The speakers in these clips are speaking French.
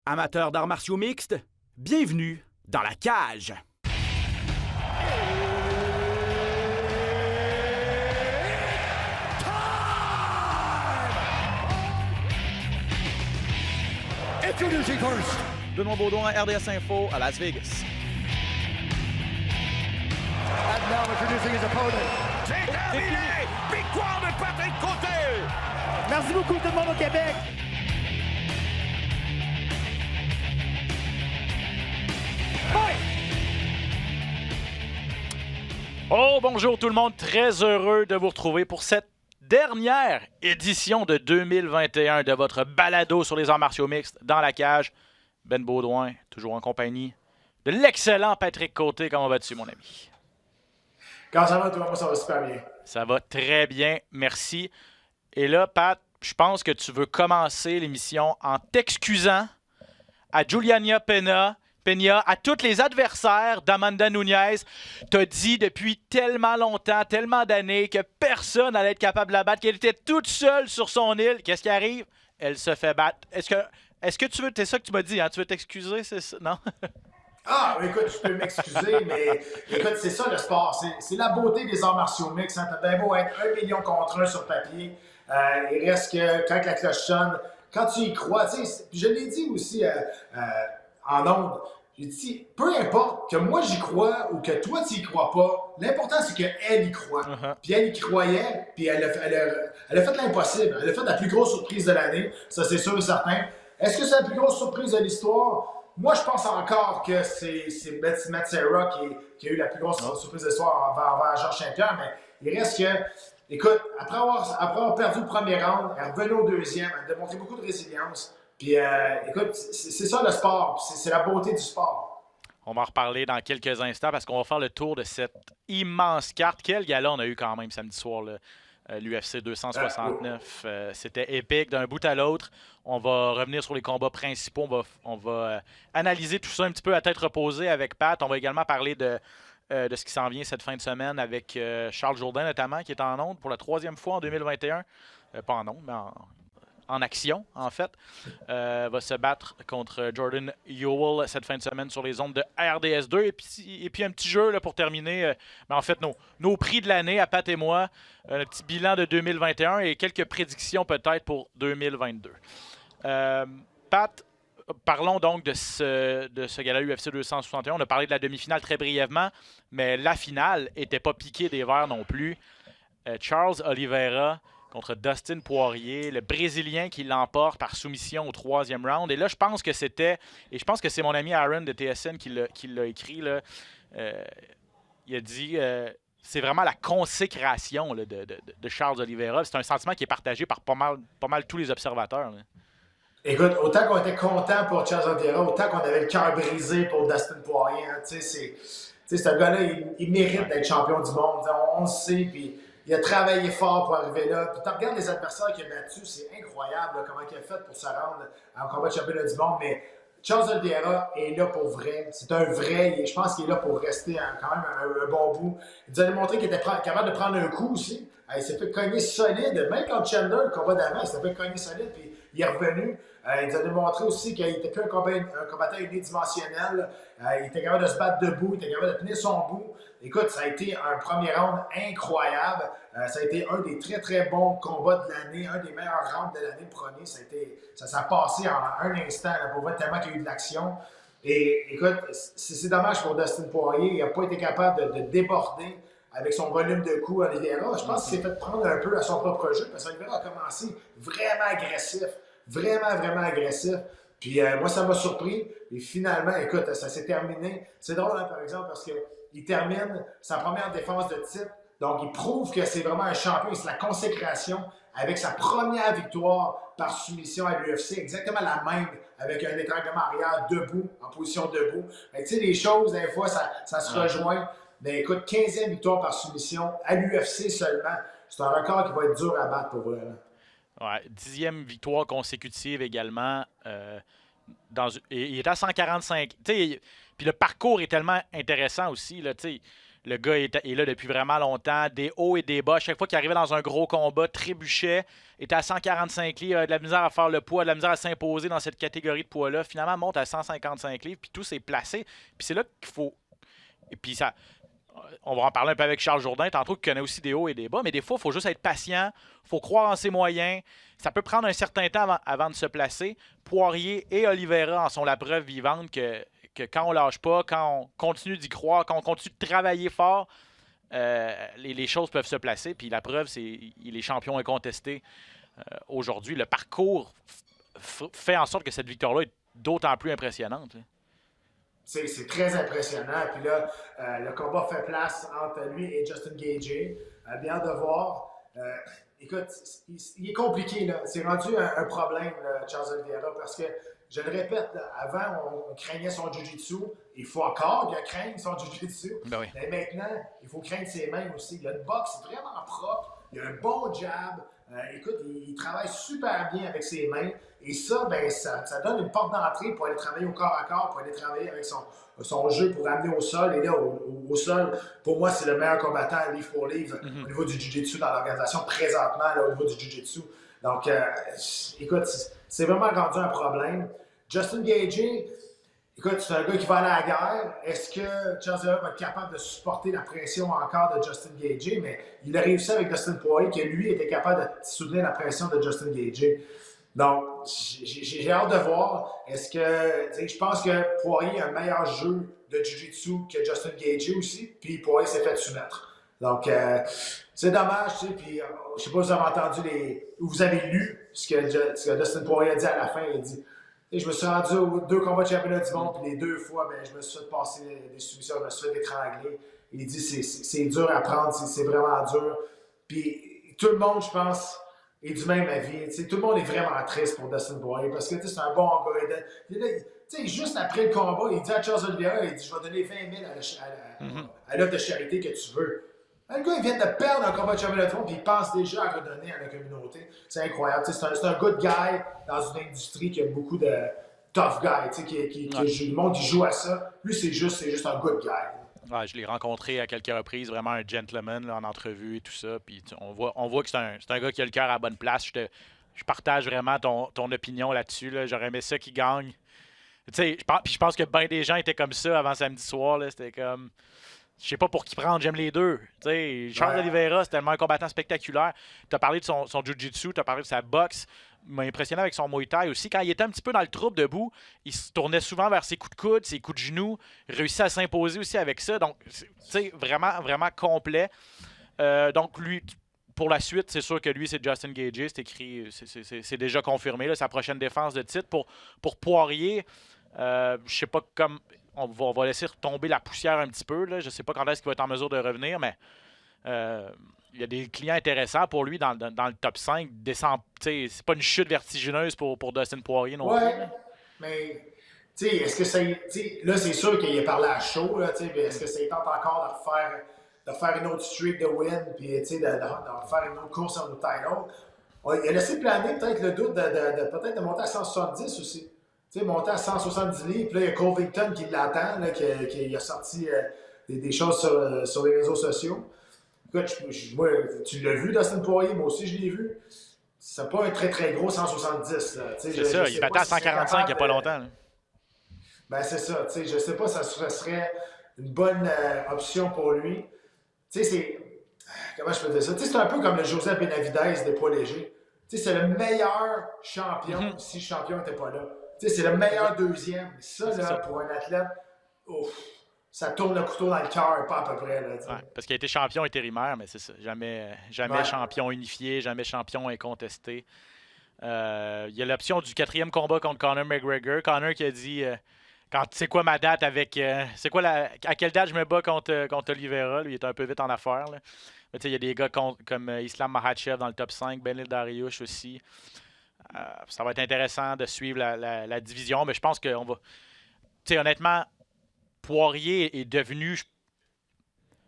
Amateurs d'arts martiaux mixtes, bienvenue dans la cage. Introducing first, Benoît Baudouin, RDS Info à Las Vegas. and now introducing his opponent. C'est terminé! Victoire de Patrick Côté! Merci beaucoup tout le monde au Québec. Oh, bonjour tout le monde, très heureux de vous retrouver pour cette dernière édition de 2021 de votre balado sur les arts martiaux mixtes dans la cage. Ben Baudouin, toujours en compagnie de l'excellent Patrick Côté. Comment vas-tu, mon ami? Quand ça va, toi, moi, ça va super bien. Ça va très bien, merci. Et là, Pat, je pense que tu veux commencer l'émission en t'excusant à Juliana Peña, à tous les adversaires d'Amanda Nunes. T'as dit depuis tellement longtemps, tellement d'années que personne n'allait être capable de la battre, qu'elle était toute seule sur son île. Qu'est-ce qui arrive? Elle se fait battre. Est-ce que tu veux... C'est ça que tu m'as dit, hein? Tu veux t'excuser? C'est ça? Non? Ah, écoute, je peux m'excuser, mais écoute, c'est ça le sport. C'est la beauté des arts martiaux mixtes. Hein. T'as bien beau être 1 million contre 1 sur papier. Il reste que quand la cloche sonne, quand tu y crois, tu sais, je l'ai dit aussi en ondes, j'ai dit, peu importe que moi j'y crois ou que toi tu y crois pas, l'important c'est qu'elle y croit. Puis elle y croyait, puis elle a fait l'impossible. Elle a fait la plus grosse surprise de l'année, ça c'est sûr et certain. Est-ce que c'est la plus grosse surprise de l'histoire? Moi, je pense encore que c'est Matt Serra qui a eu la plus grosse surprise de l'histoire envers Georges Saint-Pierre, mais il reste que, écoute, après avoir perdu le premier round, elle est revenue au deuxième, elle a démontré beaucoup de résilience. Puis, écoute, c'est ça le sport, c'est la beauté du sport. On va en reparler dans quelques instants parce qu'on va faire le tour de cette immense carte. Quel gala on a eu quand même samedi soir, l'UFC 269. C'était épique d'un bout à l'autre. On va revenir sur les combats principaux. On va analyser tout ça un petit peu à tête reposée avec Pat. On va également parler de ce qui s'en vient cette fin de semaine avec Charles Jourdain notamment, qui est en onde pour la 3e fois en 2021. Pas en onde, mais en action, en fait, va se battre contre Jordan Ewell cette fin de semaine sur les ondes de RDS2. Et puis un petit jeu là, pour terminer, en fait, nos prix de l'année à Pat et moi, un petit bilan de 2021 et quelques prédictions peut-être pour 2022. Pat, parlons donc de ce gala UFC 261. On a parlé de la demi-finale très brièvement, mais la finale n'était pas piquée des verres non plus. Charles Oliveira contre Dustin Poirier, le Brésilien qui l'emporte par soumission au 3e round. Et là, je pense que c'est mon ami Aaron de TSN qui l'a écrit. Là. Il a dit c'est vraiment la consécration là, de Charles Oliveira. C'est un sentiment qui est partagé par pas mal tous les observateurs. Là. Écoute, autant qu'on était content pour Charles Oliveira, autant qu'on avait le cœur brisé pour Dustin Poirier. Hein, ce gars-là, il mérite d'être champion du monde. On le sait, puis il a travaillé fort pour arriver là. Puis tu regardes les adversaires qu'il a battus, c'est incroyable là, comment il a fait pour se rendre en combat de championnat du monde. Mais Charles Oliveira est là pour vrai. C'est un vrai. Je pense qu'il est là pour rester quand même un bon bout. Il nous a démontré qu'il était capable de prendre un coup aussi. Il s'est fait cogner solide. Même contre Chandler, le combat d'avant, il s'est fait cogner solide. Puis il est revenu. Il nous a démontré aussi qu'il n'était plus un combattant unidimensionnel. Il était capable de se battre debout, il était capable de tenir son bout. Écoute, ça a été un premier round incroyable. Ça a été un des très, très bons combats de l'année, un des meilleurs rounds de l'année, le premier. Ça s'est passé en un instant, là, pour voir tellement qu'il y a eu de l'action. Et écoute, c'est dommage pour Dustin Poirier. Il n'a pas été capable de déborder avec son volume de coups à Oliveira. Je pense qu'il s'est fait prendre un peu à son propre jeu parce qu'Oliveira a commencé vraiment agressif. Vraiment, vraiment agressif. Puis moi, ça m'a surpris. Et finalement, écoute, ça s'est terminé. C'est drôle, hein, par exemple, parce qu'il termine sa première défense de titre. Donc, il prouve que c'est vraiment un champion. C'est la consécration avec sa première victoire par soumission à l'UFC. Exactement la même, avec un étranglement arrière debout, en position debout. Tu sais, les choses, des fois, ça se rejoint. Mais écoute, 15e victoire par soumission à l'UFC seulement. C'est un record qui va être dur à battre pour vous. Ouais, 10e victoire consécutive également. Il est à 145. Puis le parcours est tellement intéressant aussi. Là, Le gars est là depuis vraiment longtemps, des hauts et des bas. Chaque fois qu'il arrivait dans un gros combat, trébuchait, était à 145 livres, avait de la misère à faire le poids, de la misère à s'imposer dans cette catégorie de poids-là. Finalement, monte à 155 livres, puis tout s'est placé. Puis c'est là qu'il faut... Et puis ça... On va en parler un peu avec Charles Jourdain, tantôt, qui connaît aussi des hauts et des bas, mais des fois, il faut juste être patient, il faut croire en ses moyens. Ça peut prendre un certain temps avant de se placer. Poirier et Oliveira en sont la preuve vivante que quand on lâche pas, quand on continue d'y croire, quand on continue de travailler fort, les choses peuvent se placer. Puis la preuve, c'est qu'il est champion incontesté aujourd'hui. Le parcours fait en sorte que cette victoire-là est d'autant plus impressionnante. C'est très impressionnant. Puis là, le combat fait place entre lui et Justin Gaethje. Bien de voir. Écoute, il est compliqué, là. C'est rendu un problème, là, Charles Oliveira, parce que, je le répète, là, avant, on craignait son jiu-jitsu. Il faut encore bien craindre son jiu-jitsu. Ben oui. Mais maintenant, il faut craindre ses mains aussi. Il a une boxe vraiment propre. Il a un bon jab. Écoute, il travaille super bien avec ses mains. Et ça, ben, ça donne une porte d'entrée pour aller travailler au corps à corps, pour aller travailler avec son jeu pour amener au sol. Et là, au sol, pour moi, c'est le meilleur combattant livre pour livre au niveau du jiu-jitsu dans l'organisation présentement, là, au niveau du jiu-jitsu. Donc, écoute, c'est vraiment rendu un problème. Justin Gaethje, écoute, c'est un gars qui va aller à la guerre. Est-ce que Charles Oliveira va être capable de supporter la pression encore de Justin Gaethje? Mais il a réussi avec Dustin Poirier, qui lui était capable de soutenir la pression de Justin Gaethje. Donc, j'ai hâte de voir. Est-ce que, je pense que Poirier a un meilleur jeu de Jiu-Jitsu que Justin Gaethje aussi, puis Poirier s'est fait soumettre. Donc, c'est dommage, tu sais, puis je sais pas si vous avez entendu ou vous avez lu ce que Dustin Poirier a dit à la fin. Il a dit, je me suis rendu aux 2 combats de championnat du monde, puis les 2 fois, ben, je me suis fait passer des soumissions, je me suis fait étrangler. Il dit, c'est dur à prendre, c'est vraiment dur. Puis tout le monde, je pense, est du même avis. T'sais, tout le monde est vraiment triste pour Dustin Poirier parce que c'est un bon gars. Juste après le combat, il dit à Charles Oliveira, il dit, je vais donner 20 000 à l'œuvre de charité que tu veux. Le gars, il vient de perdre un combat de championnat du monde, puis il pense déjà à redonner à la communauté. C'est incroyable. C'est un good guy dans une industrie qui a beaucoup de tough guys. Le monde, il joue à ça. Lui, c'est juste un good guy. Ouais, je l'ai rencontré à quelques reprises, vraiment un gentleman là, en entrevue et tout ça. Puis on voit que c'est un gars qui a le cœur à la bonne place. Je partage vraiment ton opinion là-dessus. Là. J'aurais aimé ça qu'il gagne. Puis je pense que bien des gens étaient comme ça avant samedi soir. Là. C'était comme... Je sais pas pour qui prendre, j'aime les deux. T'sais, Charles Oliveira, c'est tellement un combattant spectaculaire. Tu as parlé de son jiu-jitsu, tu as parlé de sa boxe. Il m'a impressionné avec son Muay Thai aussi. Quand il était un petit peu dans le trouble debout, il se tournait souvent vers ses coups de coude, ses coups de genoux. Il réussit à s'imposer aussi avec ça. Donc, vraiment, vraiment complet. Donc, lui, pour la suite, c'est sûr que lui, c'est Justin Gaethje. C'est écrit, c'est déjà confirmé. Là, sa prochaine défense de titre. Pour Poirier, je sais pas comme... On va laisser retomber la poussière un petit peu. Là. Je ne sais pas quand est-ce qu'il va être en mesure de revenir, mais il y a des clients intéressants pour lui dans le top 5. C'est pas une chute vertigineuse pour Dustin Poirier non plus. Oui, mais est-ce que ça. Là, c'est sûr qu'il a parlé à chaud. Là, mais est-ce que ça tente encore de faire une autre streak de win puis de faire une autre course en title? Il a laissé planer peut-être le doute peut-être de monter à 170 aussi. Monter à 170 livres, puis là, il y a Covington qui l'attend, qui a sorti des choses sur les réseaux sociaux. Écoute, moi, tu l'as vu, Dustin Poirier, moi aussi, je l'ai vu. C'est pas un très, très gros 170. C'est ça, il battait à 145 il n'y a pas longtemps. Là. Ben, c'est ça. Je sais pas si ça serait une bonne option pour lui. Comment je peux dire ça? C'est un peu comme le Joseph Benavidez des poids légers. C'est le meilleur champion si le champion n'était pas là. C'est le meilleur deuxième. Ça, là, pour un athlète, ça tourne le couteau dans le cœur, pas à peu près. Là, parce qu'il a été champion intérimaire, mais c'est ça. Jamais champion unifié, jamais champion incontesté. Il y a l'option du 4e combat contre Conor McGregor. Conor qui a dit c'est quoi ma date avec. À quelle date je me bats contre Oliveira. Lui, il est un peu vite en affaires. Là. Mais il y a des gars comme Islam Makhachev dans le top 5, Beneil Dariush aussi. Ça va être intéressant de suivre la division, mais je pense qu'on va... honnêtement, Poirier est devenu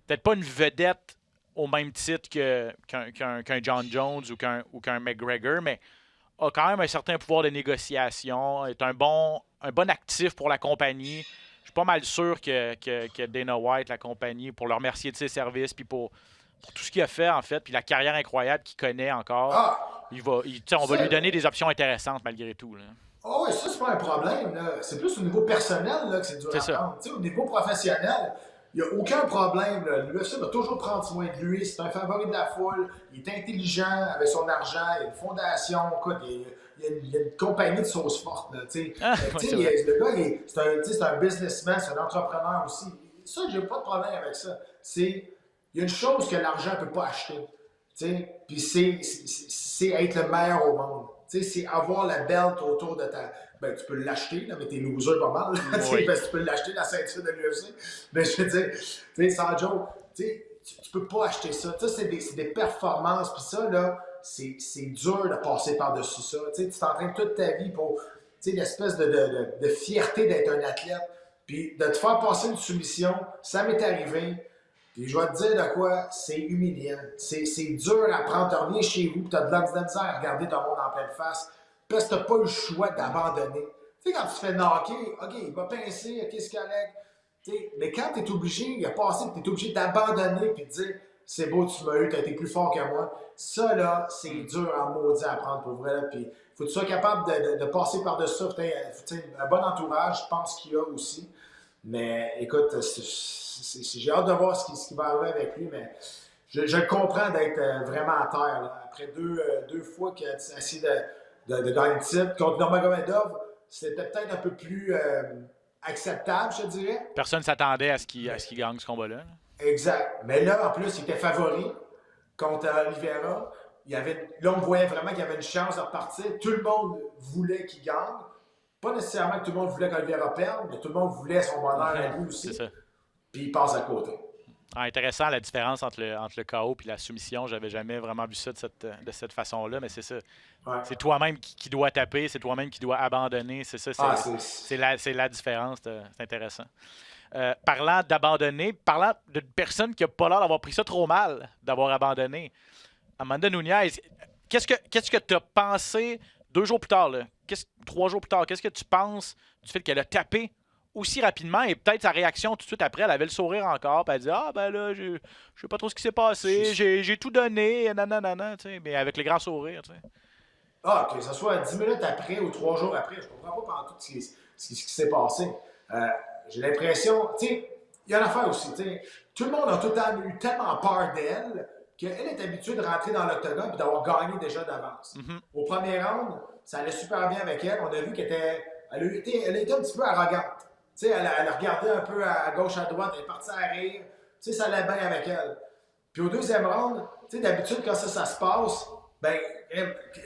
peut-être pas une vedette au même titre qu'un John Jones ou qu'un McGregor, mais a quand même un certain pouvoir de négociation, est un bon actif pour la compagnie. suis pas mal sûr que Dana White, la compagnie, pour le remercier de ses services, puis pour tout ce qu'il a fait, en fait, puis la carrière incroyable qu'il connaît encore, on va lui donner des options intéressantes malgré tout. Là. Oh oui, ça, c'est pas un problème. Là. C'est plus au niveau personnel là, que c'est dur à prendre. Au niveau professionnel, il n'y a aucun problème. L'UFC va toujours prendre soin de lui. C'est un favori de la foule. Il est intelligent avec son argent. Il y a une fondation. Écoute, il y a une compagnie de sauce forte. Là, le gars, c'est un businessman, c'est un entrepreneur aussi. Ça, j'ai pas de problème avec ça. Il y a une chose que l'argent ne peut pas acheter. Puis c'est être le meilleur au monde. C'est avoir la belt autour de ta... Ben, tu peux l'acheter, là, mais t'es loser pas mal. Oui. Parce que tu peux l'acheter, la ceinture de l'UFC. Mais je veux dire, sans joke, tu peux pas acheter ça. C'est des performances. Puis ça, là, c'est dur de passer par-dessus ça. Tu t'entraînes toute ta vie pour l'espèce de fierté d'être un athlète. Puis de te faire passer une soumission, ça m'est arrivé. Puis je vais te dire de quoi, c'est humiliant. C'est dur à prendre. Tu reviens chez vous et tu as de la misère à regarder ton monde en pleine face parce que tu n'as pas eu le choix d'abandonner. Tu sais, quand tu te fais knocker, OK, il va pincer, OK, c'est correct. Mais quand tu es obligé, il a passé, tu es obligé d'abandonner et de dire c'est beau, tu m'as eu, tu as été plus fort que moi. Ça, là, c'est dur en maudit à prendre pour vrai. Puis il faut que tu sois capable de passer par-dessus ça. Un bon entourage, je pense qu'il y a aussi. Mais écoute, j'ai hâte de voir ce qui va arriver avec lui, mais je le comprends d'être vraiment à terre. Là. Après deux fois qu'il a essayé de gagner le titre contre Nurmagomedov, c'était peut-être un peu plus acceptable, je dirais. Personne ne s'attendait à ce qu'il gagne ce combat-là. Exact. Mais là, en plus, il était favori contre Oliveira. Là, on voyait vraiment qu'il y avait une chance de repartir. Tout le monde voulait qu'il gagne. Pas nécessairement que tout le monde voulait qu'Oliveira perde, mais tout le monde voulait son bonheur à lui aussi. C'est ça. Puis il passe à côté. Intéressant la différence entre le KO et la soumission. J'avais jamais vraiment vu ça de cette façon-là, mais c'est ça. Ouais. C'est toi-même qui dois taper, c'est toi-même qui dois abandonner. C'est ça. C'est la différence. C'est intéressant. Parlant d'abandonner, parlant d'une personne qui n'a pas l'air d'avoir pris ça trop mal, d'avoir abandonné, Amanda Nunes, qu'est-ce que tu as pensé 2 jours plus tard, 3 jours plus tard, qu'est-ce que tu penses du fait qu'elle a tapé aussi rapidement et peut-être sa réaction tout de suite après, elle avait le sourire encore, puis elle dit ah ben là, je sais pas trop ce qui s'est passé, j'ai tout donné, nanana, mais avec le grand sourire. T'sais. Ah, que ce soit 10 minutes après ou 3 jours après, je comprends pas pendant tout ce qui s'est passé. J'ai l'impression, il y a une affaire aussi, tout le monde a tout le temps eu tellement peur d'elle qu'elle est habituée de rentrer dans l'octogone et d'avoir gagné déjà d'avance. Mm-hmm. Au premier round, ça allait super bien avec elle. On a vu qu'elle a été un petit peu arrogante. Elle a regardé un peu à gauche, à droite, elle est partie à rire. Ça allait bien avec elle. Puis au deuxième round, d'habitude, quand ça se passe, ben,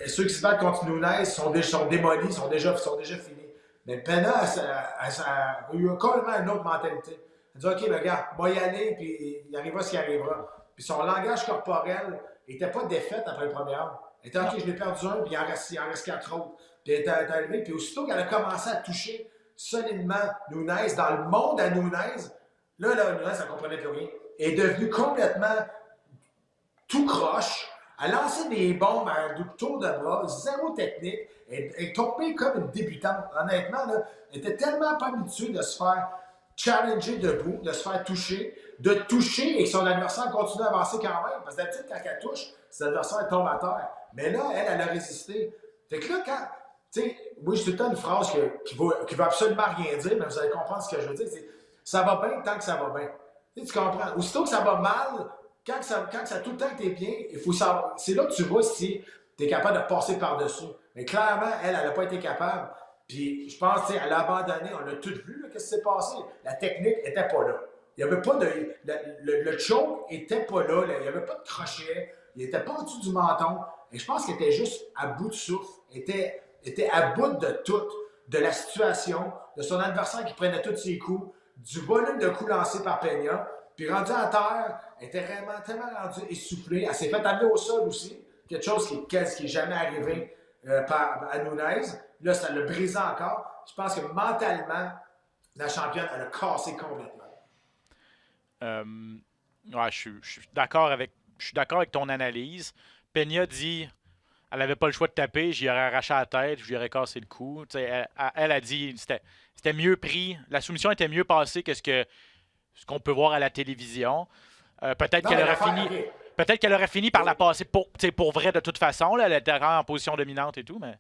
ceux qui se battent contre Nunes sont démolis, sont déjà finis. Mais Pena a eu complètement une autre mentalité. Elle dit OK, ben, gars, moi y aller, puis il arrivera ce qui arrivera. Puis son langage corporel n'était pas défaite après le premier round. Elle était OK, je l'ai perdu un, puis il en reste 4 autres. Puis elle était arrivée, puis aussitôt qu'elle a commencé à toucher solidement Nunes, dans le monde à Nunes, là, Nunes, elle ne comprenait plus rien. Elle est devenue complètement tout croche. Elle lançait des bombes à un tour de bras, zéro technique. Elle est tombée comme une débutante. Honnêtement, là, elle était tellement pas habituée de se faire challenger debout, de se faire toucher, de toucher et que son adversaire continue à avancer quand même. Parce que d'habitude, quand elle touche, son adversaire tombe à terre. Mais là, elle a résisté. Fait que là, quand... Tu sais, moi, j'ai tout le temps une phrase qui veut absolument rien dire, mais vous allez comprendre ce que je veux dire. C'est « ça va bien tant que ça va bien ». Tu comprends? Aussitôt que ça va mal, quand ça a tout le temps été bien, il faut savoir. C'est là que tu vois si tu es capable de passer par-dessus. Mais clairement, elle n'a pas été capable. Puis je pense, elle a abandonné. On a tout vu, qu'est-ce qui s'est passé. La technique n'était pas là. Il n'y avait pas de... Le choke n'était pas là. Il n'y avait pas de crochet. Il n'était pas en dessous du menton. Et je pense qu'elle était juste à bout de souffle. Était à bout de tout, de la situation, de son adversaire qui prenait tous ses coups, du volume de coups lancés par Peña, puis rendu à terre, elle était vraiment tellement rendue essoufflée. Elle s'est fait amener au sol aussi, quelque chose qui n'est jamais arrivé à Nunes. Là, ça l'a brisé encore. Je pense que mentalement, la championne, elle a cassé complètement. Ouais, je suis d'accord avec ton analyse. Peña dit... Elle n'avait pas le choix de taper, j'y aurais arraché la tête, j'y aurais cassé le cou. Elle a dit, c'était mieux pris. La soumission était mieux passée que ce qu'on peut voir à la télévision. Peut-être qu'elle aurait fini. OK. Peut-être qu'elle aurait fini par la passer pour vrai de toute façon. Là, elle était en position dominante et tout, mais.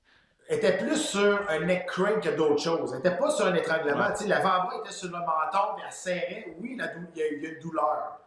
Elle était plus sur un neck crank que d'autres choses. Elle n'était pas sur un étranglement. Ouais. Tu sais, l'avant-bras était sur le menton, puis elle serrait. Oui, il y a une douleur.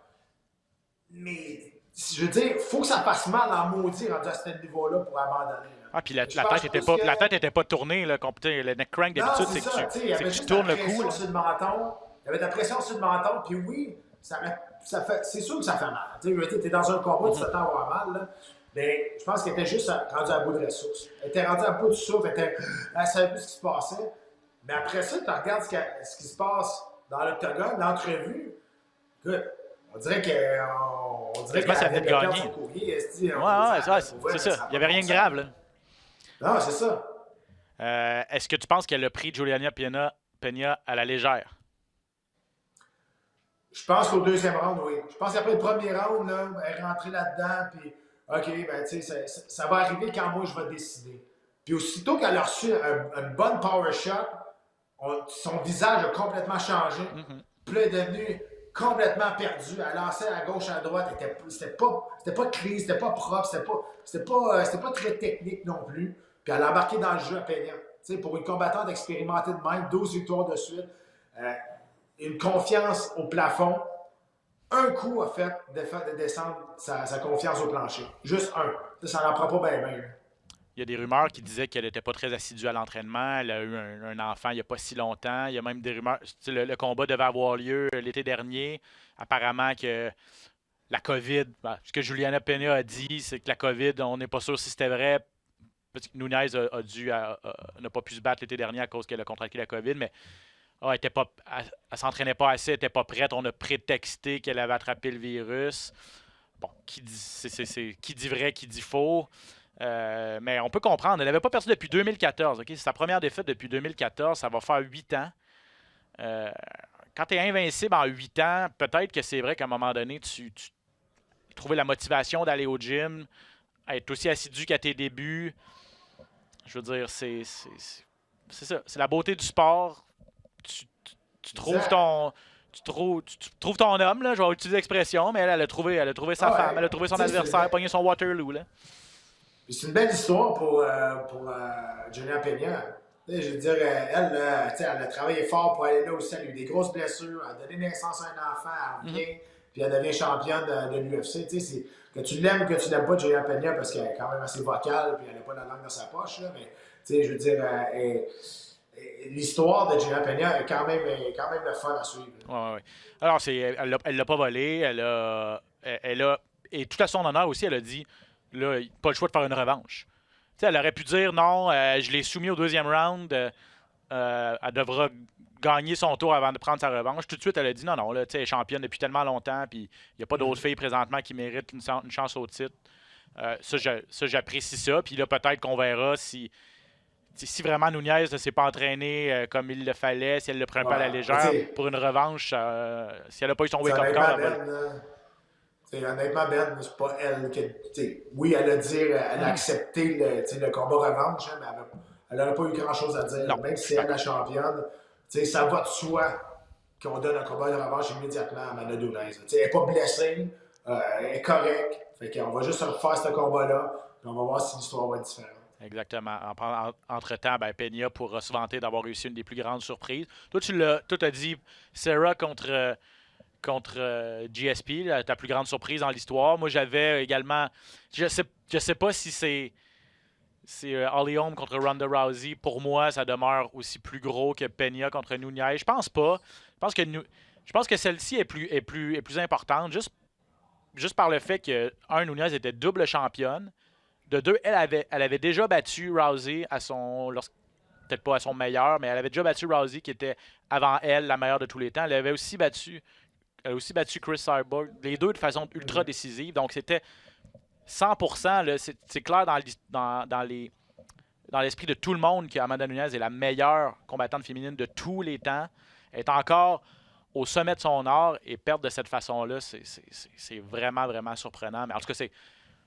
Mais, je veux dire, il faut que ça fasse mal en maudit rendu à ce niveau-là pour abandonner. Là. Ah, puis la Je pense tête était plus pas, que- la tête était pas tournée. Là, le neck crank, Non, d'habitude, c'est c'est ça. que Tu sais, il y avait tu juste tournes la le cou. pression Là. sur le menton. Il y avait de la pression sur le menton, puis oui, c'est sûr que ça fait mal. Tu es dans un combat, tu t'attends à avoir mal. Là. Mais je pense qu'elle était juste rendue à bout de ressources. Elle était rendue à bout du souffle, elle savait plus ce qui se passait. Mais après ça, tu regardes ce qui se passe dans l'octogone, l'entrevue. Écoute, on dirait qu'elle Ça venait de perdre gagner. son courrier. C'est ça. Il n'y avait rien de grave. Là. Non, c'est ça. Est-ce que tu penses qu'elle a pris Juliana Peña à la légère? Je pense qu'au deuxième round, oui. Je pense qu'après le premier round, là, elle est rentrée là-dedans, puis OK, ben, tu sais, ça va arriver quand moi je vais décider. Puis aussitôt qu'elle a reçu une bonne power shot, son visage a complètement changé. Puis là, elle est devenue complètement perdue. Elle lançait à gauche, à droite. C'était pas clean, c'était pas propre, c'était pas très technique non plus. Puis elle a embarqué dans le jeu à Peña. Tu sais, pour une combattante expérimentée de même, 12 victoires de suite, une confiance au plafond. Un coup a fait de descendre sa confiance au plancher. Juste un. Ça n'en prend pas bien. Il y a des rumeurs qui disaient qu'elle n'était pas très assidue à l'entraînement. Elle a eu un enfant il n'y a pas si longtemps. Il y a même des rumeurs. Le combat devait avoir lieu l'été dernier. Apparemment que la COVID, ce que Juliana Peña a dit, c'est que la COVID, on n'est pas sûr si c'était vrai. Parce que Nunes n'a pas pu se battre l'été dernier à cause qu'elle a contracté la COVID, mais elle s'entraînait pas assez, elle n'était pas prête. On a prétexté qu'elle avait attrapé le virus. Bon, qui dit vrai, qui dit faux. Mais on peut comprendre. Elle n'avait pas perdu depuis 2014. Okay? C'est sa première défaite depuis 2014. Ça va faire 8 ans. Quand tu es invincible en 8 ans, peut-être que c'est vrai qu'à un moment donné, tu trouvais la motivation d'aller au gym, être aussi assidu qu'à tes débuts. Je veux dire, c'est ça. C'est la beauté du sport. Tu trouves ton... Tu trouves ton homme, là, je vais utiliser l'expression, mais elle a trouvé sa femme, elle a trouvé son adversaire, pogné son Waterloo. Là. Puis c'est une belle histoire pour Juliana Peña. Je veux dire, elle a travaillé fort pour aller là aussi. Elle a eu des grosses blessures, elle a donné naissance à un enfant, elle revient, puis elle devient championne de l'UFC. Que tu l'aimes ou que tu l'aimes pas, Juliana Peña, parce qu'elle est quand même assez vocale, puis elle n'a pas la langue dans sa poche. Là, mais je veux dire, l'histoire de Juliana Peña est quand même le fun à suivre. Ouais. Alors, elle l'a pas volé, elle a, et tout à son honneur aussi, elle a dit, là, pas le choix de faire une revanche. T'sais, elle aurait pu dire, non, je l'ai soumis au deuxième round, elle devra gagner son tour avant de prendre sa revanche. Tout de suite, elle a dit, non, là, elle est championne depuis tellement longtemps, puis il n'y a pas d'autres filles présentement qui méritent une chance au titre. Ça, j'apprécie ça, puis là, peut-être qu'on verra si vraiment Nunes ne s'est pas entraîné comme il le fallait, si elle le prend pas à la légère pour une revanche, si elle n'a pas eu son wake-up call. Honnêtement, Ben, c'est pas elle qui. Oui, elle a accepté le combat revanche, hein, mais elle n'aurait pas eu grand-chose à dire. Non, même si c'est elle la championne, ça va de soi qu'on donne un combat de revanche immédiatement à Amanda Nunes. Elle n'est pas blessée, elle est correcte. Fait qu'on va juste refaire ce combat-là, puis on va voir si l'histoire va être différente. Exactement. Entre-temps, Peña pourra se vanter d'avoir réussi une des plus grandes surprises. Toi, tu as dit Serra contre GSP, ta plus grande surprise dans l'histoire. Moi, j'avais également... Je sais pas si c'est Holly Holm contre Ronda Rousey. Pour moi, ça demeure aussi plus gros que Peña contre Nunes. Je pense pas. Je pense que celle-ci est plus importante, juste par le fait que, Nunes était double championne. De deux, elle avait déjà battu Rousey peut-être pas à son meilleur, mais elle avait déjà battu Rousey qui était avant elle la meilleure de tous les temps. Elle a aussi battu Chris Cyborg, les deux de façon ultra décisive. Donc c'était 100%, là, c'est clair dans l'esprit de tout le monde qu'Amanda Nunes est la meilleure combattante féminine de tous les temps. Elle est encore au sommet de son art et perdre de cette façon-là, c'est vraiment, vraiment surprenant. Mais en tout cas, c'est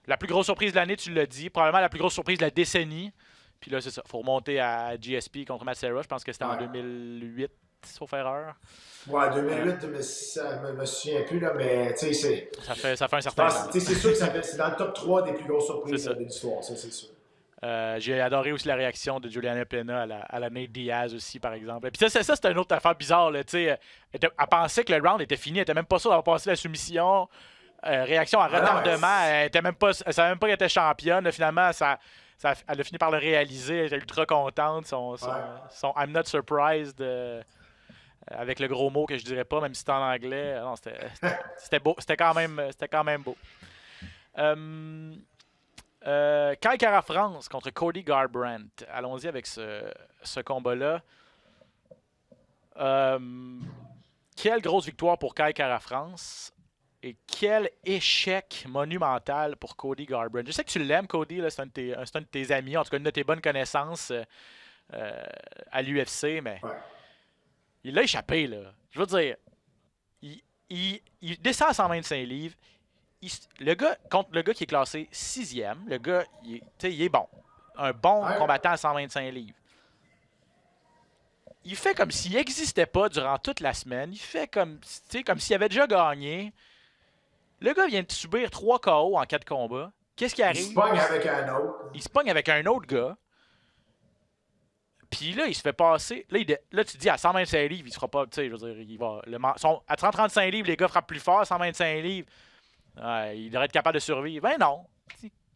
la plus grosse surprise de l'année, tu l'as dit. Probablement la plus grosse surprise de la décennie. Puis là, c'est ça. Il faut remonter à GSP contre Matt Serra. Je pense que c'était en Ouais. 2008, sauf erreur. Ouais, 2008, je me souviens plus, là, mais tu sais, c'est. Ça fait un Je certain pense, temps. tu sais, c'est sûr que c'est dans le top 3 des plus grosses surprises C'est ça. de l'histoire, ça, c'est sûr. J'ai adoré aussi la réaction de Juliana Pena à la Nate Diaz aussi, par exemple. Puis ça c'était une autre affaire bizarre. Là, elle pensait que le round était fini. Elle était même pas sûre d'avoir passé la soumission. Réaction à retardement. Elle savait même pas qu'elle était championne. Là, finalement, elle a fini par le réaliser. Elle était ultra contente. Son I'm not surprised avec le gros mot que je dirais pas, même si c'était en anglais. Non, c'était beau. C'était quand même beau. Kai Kara France contre Cody Garbrandt. Allons-y avec ce combat-là. Quelle grosse victoire pour Kai Kara France et quel échec monumental pour Cody Garbrandt. Je sais que tu l'aimes, Cody, là, c'est un de tes amis, en tout cas une de tes bonnes connaissances à l'UFC, mais il l'a échappé. Là. Je veux dire, il descend à 125 livres. Contre le gars qui est classé 6e, le gars, il est bon. Un bon combattant à 125 livres. Il fait comme s'il n'existait pas durant toute la semaine. Il fait comme s'il avait déjà gagné. Le gars vient de subir 3 KO en 4 combats. Qu'est-ce qui arrive? Il se pogne avec un autre. Il se pogne avec un autre gars. Puis là, il se fait passer. Là, tu te dis à 125 livres, il se fera pas. Je veux dire, il va. À 135 livres, les gars frappent plus fort. À 125 livres. Il devrait être capable de survivre. Ben non.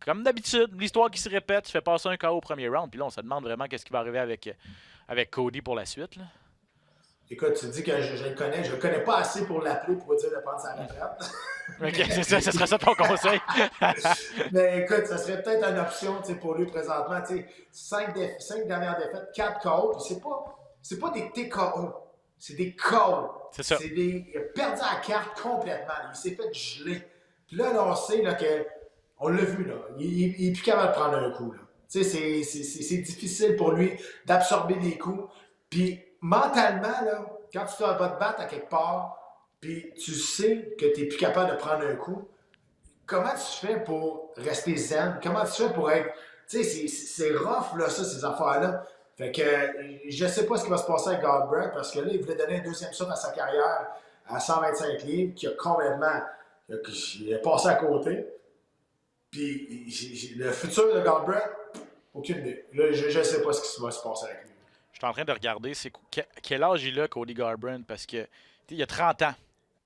Comme d'habitude, l'histoire qui se répète, tu fais passer un KO au premier round. Puis là, on se demande vraiment qu'est-ce qui va arriver avec Cody pour la suite. Là. Écoute, tu dis que je le connais. Je le connais pas assez pour l'appeler pour dire de prendre sa retraite. OK, c'est ça. Ce serait ça ton conseil. Mais écoute, ça serait peut-être une option pour lui présentement. 5 dernières défaites, 4 KO. Puis c'est pas des TKO. C'est des KO. C'est ça. Il a perdu la carte complètement. Il s'est fait geler. Puis là, on sait là, que. On l'a vu, là. Il est plus capable de prendre un coup. C'est difficile pour lui d'absorber des coups. Puis mentalement, là, quand tu vas te battre à quelque part, puis tu sais que tu n'es plus capable de prendre un coup, comment tu fais pour rester zen? Comment tu fais pour être. Tu sais, c'est rough, là, ça, ces affaires-là. Fait que je sais pas ce qui va se passer avec Garbrandt parce que là, il voulait donner un deuxième saut à sa carrière à 125 livres, qui a complètement. Il est passé à côté. Puis le futur de Garbrandt, aucune idée. Là, je ne sais pas ce qui va se passer avec lui. Je suis en train de regarder quel âge il a, Cody Garbrandt, parce que il a 30 ans.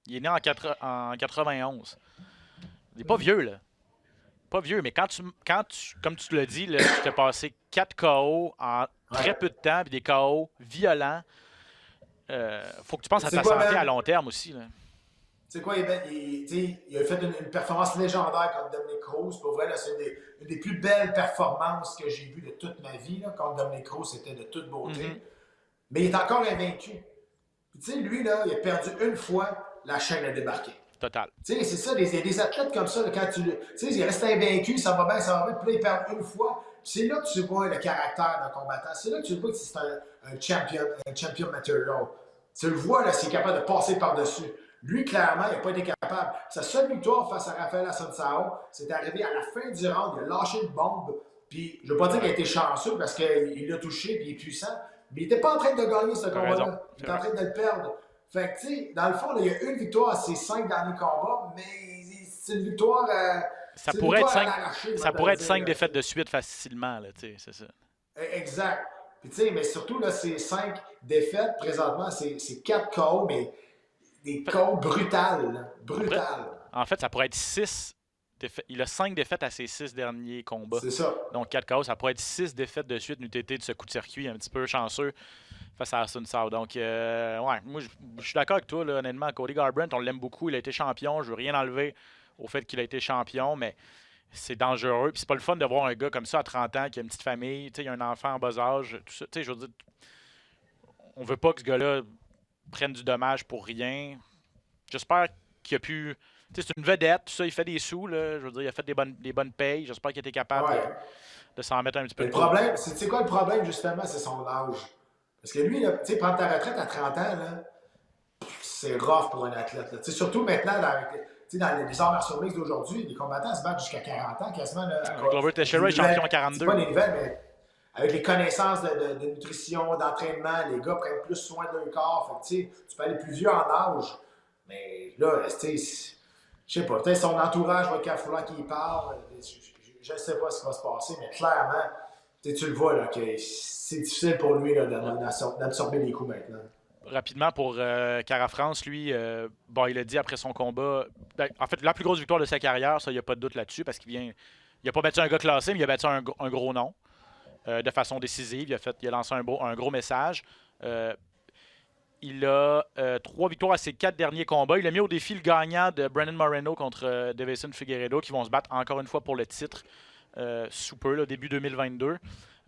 Il est né en 91. Il n'est pas vieux, là. Pas vieux, mais quand tu comme tu l'as dit, là, tu t'es passé 4 KO en très peu de temps, puis des KO violents. Faut que tu penses à ta santé à long terme aussi. Là. Tu sais quoi, il a fait une performance légendaire contre Dominic Cruz. Pour vrai, là, c'est une des plus belles performances que j'ai vues de toute ma vie. Là, contre Dominic Cruz, c'était de toute beauté. Mm-hmm. Mais il est encore invaincu. Tu sais, lui, là, il a perdu une fois, la chaîne a débarqué. Total. Tu sais, c'est ça, des athlètes comme ça, là, quand tu sais, il reste invaincu, ça va bien, puis là, il perd une fois. C'est là que tu vois le caractère d'un combattant. C'est là que tu vois que c'est un champion material. Tu le vois, là, s'il est capable de passer par-dessus. Lui, clairement, il n'a pas été capable. Sa seule victoire face à Rafael Assunção, c'est arrivé à la fin du round. Il a lâché une bombe. Puis, je ne veux pas dire qu'il a été chanceux parce qu'il l'a touché et il est puissant. Mais il n'était pas en train de gagner ce combat-là. Il était en train de le perdre. Fait que, tu sais, dans le fond, là, il y a une victoire à ses 5 derniers combats, mais c'est une victoire. Ça pourrait être 5 défaites de suite facilement, là, tu sais, c'est ça. Exact. Puis, tu sais, mais surtout, là, ces 5 défaites, présentement, c'est 4 KO, mais des KO brutales. Brutales. En fait, ça pourrait être 6 défaites. Il a 5 défaites à ses 6 derniers combats. C'est ça. Donc 4 KO, ça pourrait être 6 défaites de suite, n'eût été de ce coup de circuit un petit peu chanceux face à Assunção. Donc, ouais, moi, je suis d'accord avec toi, là, honnêtement. Cody Garbrandt, on l'aime beaucoup. Il a été champion. Je veux rien enlever au fait qu'il a été champion, mais c'est dangereux. Puis c'est pas le fun de voir un gars comme ça à 30 ans, qui a une petite famille, il a un enfant en bas âge. Tout ça. Je veux dire, on veut pas que ce gars-là prenne du dommage pour rien. J'espère qu'il a pu. C'est une vedette, tout ça, il fait des sous, là. Je veux dire, il a fait des bonnes payes. J'espère qu'il était capable de s'en mettre un petit peu. Le problème, c'est quoi le problème, justement, c'est son âge. Parce que lui, tu sais, prendre ta retraite à 30 ans, là, c'est rough pour un athlète. Là. Surtout maintenant, dans les arts martiaux mixtes d'aujourd'hui, les combattants se battent jusqu'à 40 ans, quasiment. Là, Glover Teixeira est champion à 42. C'est pas les nouvelles, mais avec les connaissances de nutrition, d'entraînement, les gars prennent plus soin de leur corps. Fait que, tu peux aller plus vieux en âge. Mais là, je sais pas, peut-être son entourage va être falloir qu'il parle. Je ne sais pas ce qui va se passer, mais clairement, tu le vois là, que c'est difficile pour lui là, d'absorber les coups maintenant. Rapidement pour Kara France, lui, il a dit après son combat, en fait, la plus grosse victoire de sa carrière, ça, il n'y a pas de doute là-dessus, parce qu'il n'a pas battu un gars classé, mais il a battu un gros nom de façon décisive. Il a lancé un gros message. Il a 3 victoires à ses 4 derniers combats. Il a mis au défi le gagnant de Brandon Moreno contre Deiveson Figueiredo, qui vont se battre encore une fois pour le titre sous peu, là, début 2022.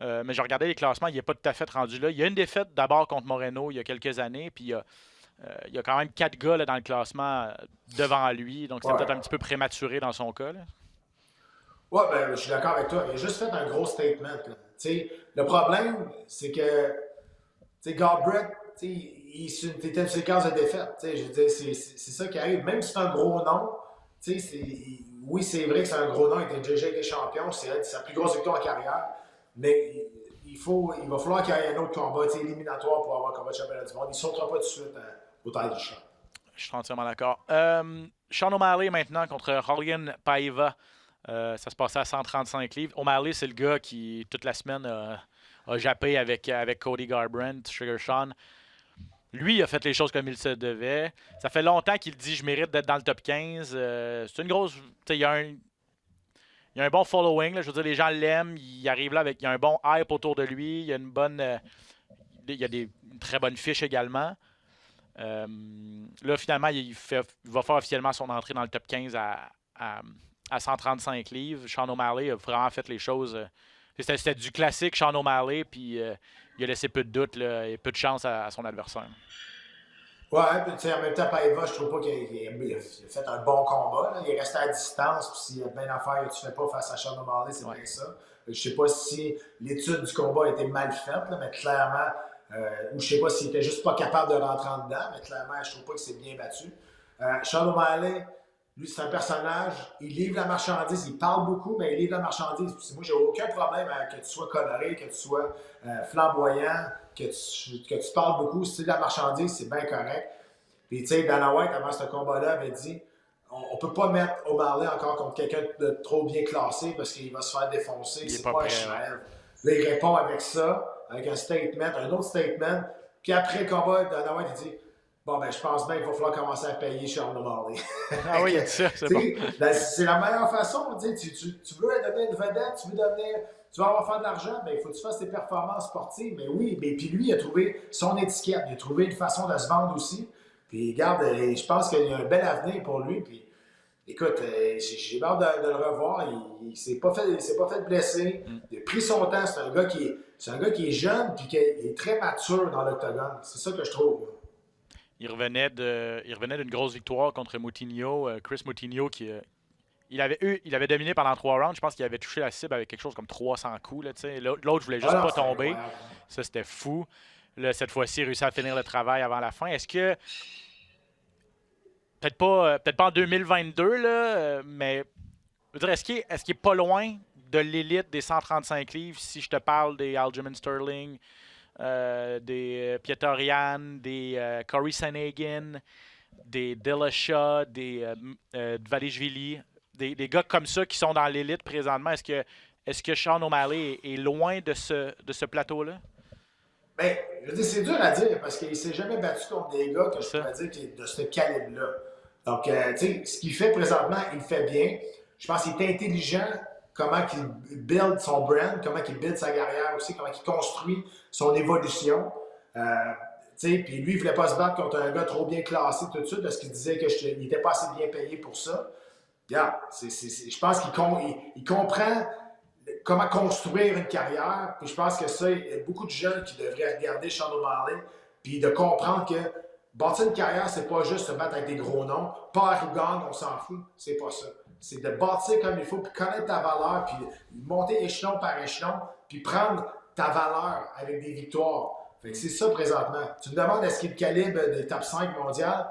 Mais je regardais les classements, il n'est pas tout à fait rendu là. Il y a une défaite d'abord contre Moreno il y a quelques années, puis il y a quand même 4 gars là, dans le classement devant lui, donc c'est peut-être un petit peu prématuré dans son cas. Oui, je suis d'accord avec toi. Il a juste fait un gros statement. Le problème, c'est que Garbrandt, c'était une séquence de défaites. Je veux dire, c'est ça qui arrive. Même si c'est un gros nom, oui, c'est vrai que c'est un gros nom, il a déjà été champion, c'est sa plus grosse victoire en carrière. Mais il va falloir qu'il y ait un autre combat éliminatoire pour avoir un combat de championnat du monde. Il ne sautera pas tout de suite au taille du champ. Je suis entièrement d'accord. Sean O'Malley maintenant contre Raulian Paiva. Ça se passait à 135 livres. O'Malley, c'est le gars qui, toute la semaine, a jappé avec Cody Garbrandt, Sugar Sean. Lui, il a fait les choses comme il se devait. Ça fait longtemps qu'il dit « je mérite d'être dans le top 15 ». C'est une grosse... Il y a un bon following, là. Je veux dire, les gens l'aiment. Il arrive là il y a un bon hype autour de lui. Il y a une bonne, il y a une très bonne fiche également. Là, finalement, il va faire officiellement son entrée dans le top 15 à 135 livres. Sean O'Malley a vraiment fait les choses. C'était du classique Sean O'Malley, puis il a laissé peu de doute là, et peu de chance à son adversaire. Ouais, puis en même temps, Paiva, je trouve pas qu'il a fait un bon combat. Là. Il est resté à distance, puis s'il y a bien d'affaires que tu fais pas face à Sean O'Malley, c'est bien ça. Je sais pas si l'étude du combat a été mal faite, là, mais clairement, ou je sais pas s'il était juste pas capable de rentrer en dedans, mais clairement, je trouve pas que c'est bien battu. Sean O'Malley, lui, c'est un personnage, il livre la marchandise, il parle beaucoup, mais il livre la marchandise. Puis moi, j'ai aucun problème à que tu sois coloré, que tu sois flamboyant, que tu parles beaucoup. Si c'est de la marchandise, c'est bien correct. Puis, tu sais, Dana White, avant ce combat-là, avait dit on peut pas mettre O'Malley encore contre quelqu'un de trop bien classé parce qu'il va se faire défoncer. C'est pas un cheval. Là, il répond avec ça, avec un statement, un autre statement. Puis après le combat, Dana White, il dit bon, je pense bien qu'il va falloir commencer à payer Sean O'Malley. Ah oui, c'est bon. C'est la meilleure façon. Tu veux devenir une vedette, tu veux avoir faire de l'argent, il faut que tu fasses tes performances sportives. Mais oui, puis lui, il a trouvé son étiquette, il a trouvé une façon de se vendre aussi. Puis regarde, je pense qu'il y a un bel avenir pour lui. Puis écoute, j'ai hâte de le revoir. Il s'est pas fait blesser. Il a pris son temps. C'est un gars qui est jeune puis qui est très mature dans l'octogone. C'est ça que je trouve. Il revenait d'une grosse victoire contre Moutinho. Chris Moutinho, il avait dominé pendant 3 rounds. Je pense qu'il avait touché la cible avec quelque chose comme 300 coups. L'autre voulait juste pas tomber. Ça, c'était fou. Là, cette fois-ci, il réussit à finir le travail avant la fin. Est-ce que... Peut-être pas en 2022, là, mais... Je veux dire, est-ce qu'il est pas loin de l'élite des 135 livres si je te parle des Aljamain Sterling, des Pietarian, des Corey Sandhagen, des Dillashaw, des Dvalishvili, des gars comme ça qui sont dans l'élite présentement. Est-ce que Sean O'Malley est loin de ce plateau-là? Bien, je veux dire, c'est dur à dire parce qu'il ne s'est jamais battu contre des gars que je pourrais dire qui est de ce calibre-là. Donc, tu sais, ce qu'il fait présentement, il le fait bien. Je pense qu'il est intelligent, comment il build son brand, comment il build sa carrière aussi, comment il construit son évolution. Puis lui, il ne voulait pas se battre contre un gars trop bien classé tout de suite parce qu'il disait qu'il n'était pas assez bien payé pour ça. Regarde, je pense qu'il comprend comment construire une carrière. Puis je pense que ça, il y a beaucoup de jeunes qui devraient regarder Sean O'Malley puis de comprendre que bâtir une carrière, c'est pas juste se battre avec des gros noms. Pas ou gagne, on s'en fout. C'est pas ça. C'est de bâtir comme il faut, puis connaître ta valeur, puis monter échelon par échelon, puis prendre ta valeur avec des victoires. Fait que c'est ça présentement. Tu me demandes est-ce qu'il est le calibre des top 5 mondial?